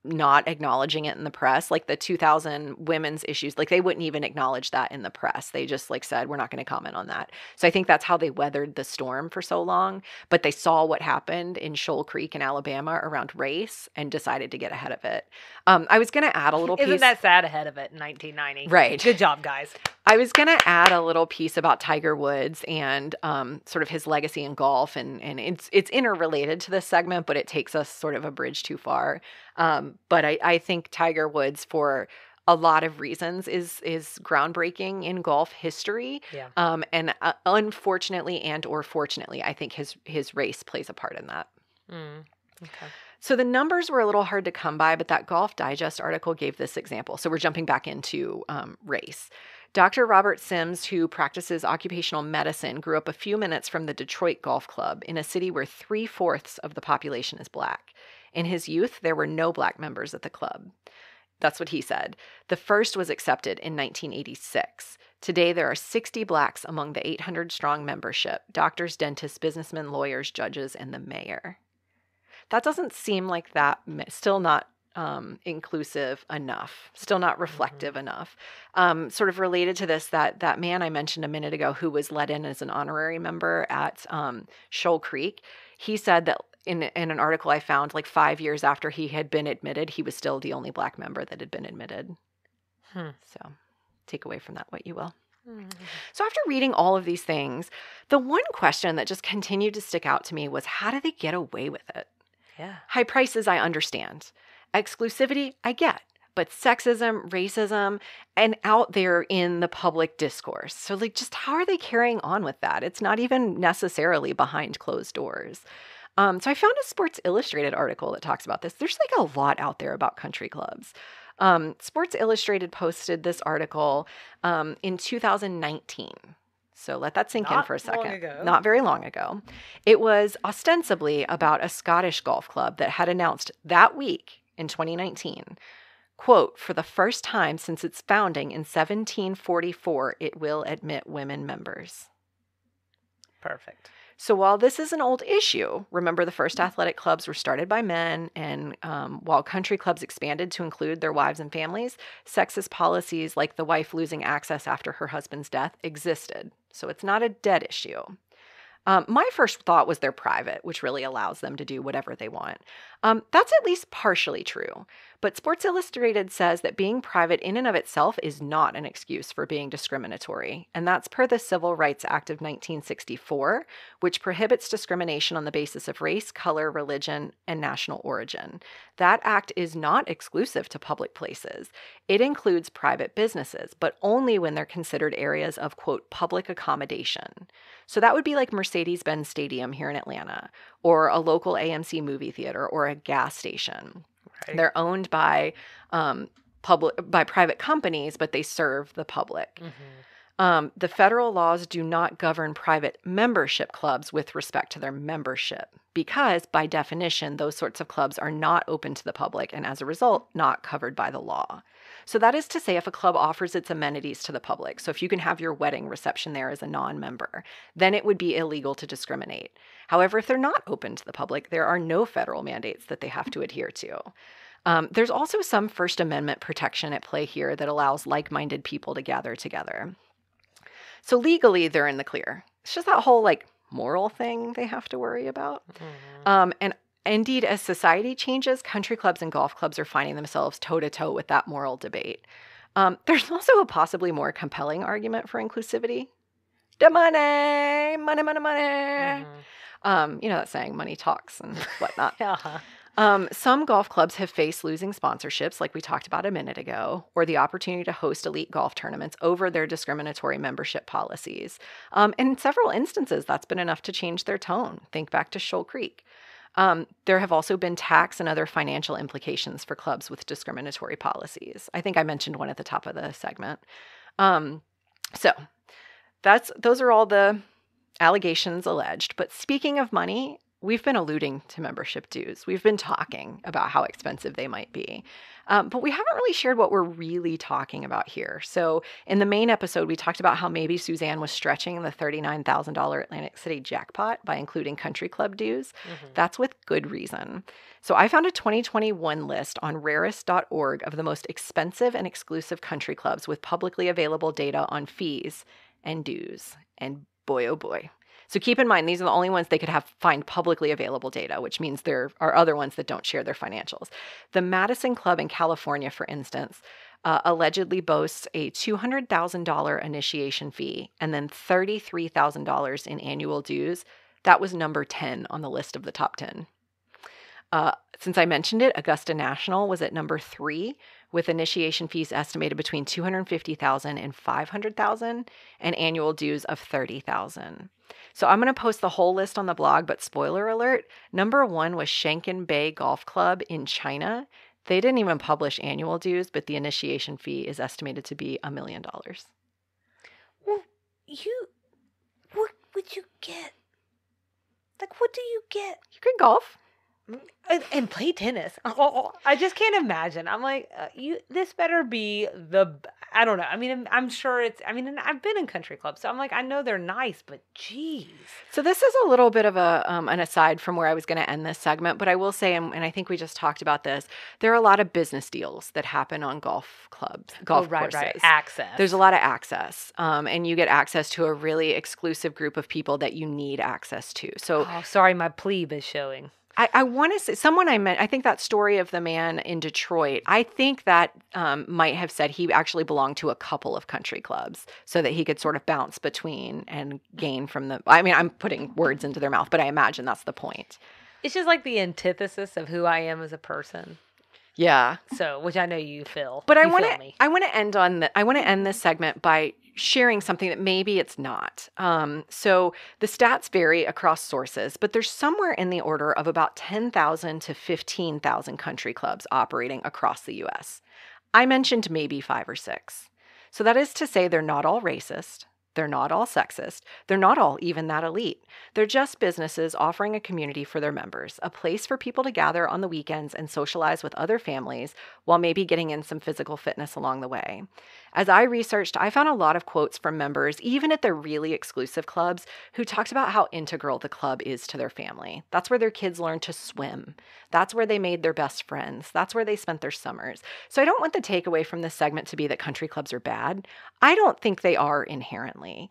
not acknowledging it in the press, like the 2000 women's issues, like they wouldn't even acknowledge that in the press. They just like said, we're not going to comment on that. So I think that's how they weathered the storm for so long, but they saw what happened in Shoal Creek in Alabama around race and decided to get ahead of it. I was going to add a little piece. Isn't that sad ahead of it in 1990? Right. Good job, guys. I was going to add a little piece about Tiger Woods and sort of his legacy in golf, and it's interrelated to this segment, but it takes us sort of a bridge too far. But I think Tiger Woods, for a lot of reasons is groundbreaking in golf history. Yeah. And unfortunately and or fortunately, I think his race plays a part in that. Okay. So the numbers were a little hard to come by, but that Golf Digest article gave this example. So we're jumping back into race. Dr. Robert Sims, who practices occupational medicine, grew up a few minutes from the Detroit Golf Club in a city where 3/4 of the population is Black. In his youth, there were no Black members at the club. That's what he said. The first was accepted in 1986. Today, there are 60 Blacks among the 800-strong membership: doctors, dentists, businessmen, lawyers, judges, and the mayor. That doesn't seem like that, still not inclusive enough, still not reflective enough. Sort of related to this, that man I mentioned a minute ago who was let in as an honorary member at Shoal Creek, he said that in an article I found, like 5 years after he had been admitted, he was still the only Black member that had been admitted. So take away from that what you will. So after reading all of these things, the one question that just continued to stick out to me was, how do they get away with it? Yeah. High prices, I understand. Exclusivity, I get. But sexism, racism, and out there in the public discourse. So like, just how are they carrying on with that? It's not even necessarily behind closed doors. So I found a Sports Illustrated article that talks about this. There's like a lot out there about country clubs. Sports Illustrated posted this article in 2019. So let that sink in for a second. Long ago. Not very long ago. It was ostensibly about a Scottish golf club that had announced that week in 2019, quote, "For the first time since its founding in 1744, it will admit women members." Perfect. So while this is an old issue, remember the first athletic clubs were started by men, and while country clubs expanded to include their wives and families, sexist policies like the wife losing access after her husband's death existed. So it's not a dead issue. My first thought was they're private, which really allows them to do whatever they want. That's at least partially true. But Sports Illustrated says that being private in and of itself is not an excuse for being discriminatory. And that's per the Civil Rights Act of 1964, which prohibits discrimination on the basis of race, color, religion, and national origin. That act is not exclusive to public places. It includes private businesses, but only when they're considered areas of, quote, public accommodation. So that would be like Mercedes-Benz Stadium here in Atlanta, or a local AMC movie theater, or a gas station. Right. They're owned by private companies, but they serve the public. The federal laws do not govern private membership clubs with respect to their membership, because by definition, those sorts of clubs are not open to the public and as a result, not covered by the law. So that is to say, if a club offers its amenities to the public, so if you can have your wedding reception there as a non-member, then it would be illegal to discriminate. However, if they're not open to the public, there are no federal mandates that they have to adhere to. There's also some First Amendment protection at play here that allows like-minded people to gather together. So legally, they're in the clear. It's just that whole like moral thing they have to worry about. And indeed, as society changes, country clubs and golf clubs are finding themselves toe-to-toe with that moral debate. There's also a possibly more compelling argument for inclusivity. The money, money, money, money. You know that saying, money talks and whatnot. Some golf clubs have faced losing sponsorships, like we talked about a minute ago, or the opportunity to host elite golf tournaments over their discriminatory membership policies. In several instances, that's been enough to change their tone. Think back to Shoal Creek. There have also been tax and other financial implications for clubs with discriminatory policies. I think I mentioned one at the top of the segment. So those are all the allegations alleged. But speaking of money, we've been alluding to membership dues. We've been talking about how expensive they might be. But we haven't really shared what we're really talking about here. So in the main episode, we talked about how maybe Suzanne was stretching the $39,000 Atlantic City jackpot by including country club dues. That's with good reason. So I found a 2021 list on rarest.org of the most expensive and exclusive country clubs with publicly available data on fees and dues. And boy, oh boy. So keep in mind, these are the only ones they could find publicly available data, which means there are other ones that don't share their financials. The Madison Club in California, for instance, allegedly boasts a $200,000 initiation fee and then $33,000 in annual dues. That was number 10 on the list of the top 10. Since I mentioned it, Augusta National was at number 3 with initiation fees estimated between $250,000 and $500,000 and annual dues of $30,000. So I'm going to post the whole list on the blog, but spoiler alert, number 1 was Shanken Bay Golf Club in China. They didn't even publish annual dues, but the initiation fee is estimated to be $1 million. Well, what would you get? Like, what do you get? You could golf. And play tennis. I just can't imagine. I'm like, this better be I don't know. I mean, I'm sure and I've been in country clubs, so I'm like, I know they're nice, but geez. So this is a little bit of an aside from where I was going to end this segment, but I will say, and I think we just talked about this, there are a lot of business deals that happen on golf clubs, golf courses. Right. Access. There's a lot of access, and you get access to a really exclusive group of people that you need access to. So, sorry, my plebe is showing. I want to say, someone I met, I think that story of the man in Detroit, I think that might have said he actually belonged to a couple of country clubs so that he could sort of bounce between and gain from the, I mean, I'm putting words into their mouth, but I imagine that's the point. It's just like the antithesis of who I am as a person. Yeah. So, which I know you feel. But I want to end this segment by sharing something that maybe it's not. So the stats vary across sources, but there's somewhere in the order of about 10,000 to 15,000 country clubs operating across the U.S. I mentioned maybe 5 or 6. So that is to say they're not all racist. They're not all sexist. They're not all even that elite. They're just businesses offering a community for their members, a place for people to gather on the weekends and socialize with other families while maybe getting in some physical fitness along the way. As I researched, I found a lot of quotes from members, even at the really exclusive clubs, who talked about how integral the club is to their family. That's where their kids learned to swim. That's where they made their best friends. That's where they spent their summers. So I don't want the takeaway from this segment to be that country clubs are bad. I don't think they are inherently.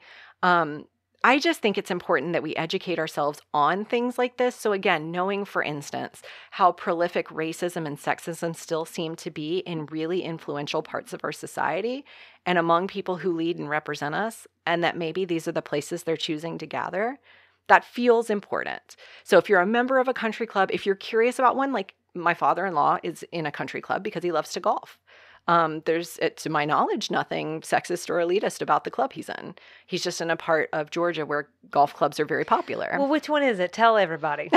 I just think it's important that we educate ourselves on things like this. So again, knowing, for instance, how prolific racism and sexism still seem to be in really influential parts of our society and among people who lead and represent us, and that maybe these are the places they're choosing to gather, that feels important. So if you're a member of a country club, if you're curious about one, like my father-in-law is in a country club because he loves to golf. There's, to my knowledge, nothing sexist or elitist about the club he's in. He's just in a part of Georgia where golf clubs are very popular. Well, which one is it? Tell everybody.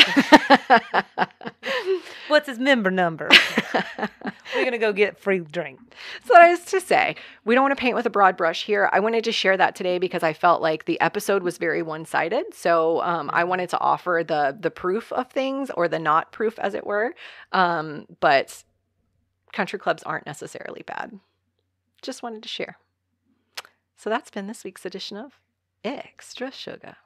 What's his member number? We're going to go get free drink. So that is to say, we don't want to paint with a broad brush here. I wanted to share that today because I felt like the episode was very one-sided. So I wanted to offer the proof of things, or the not proof, as it were. But country clubs aren't necessarily bad. Just wanted to share. So that's been this week's edition of Extra Sugar.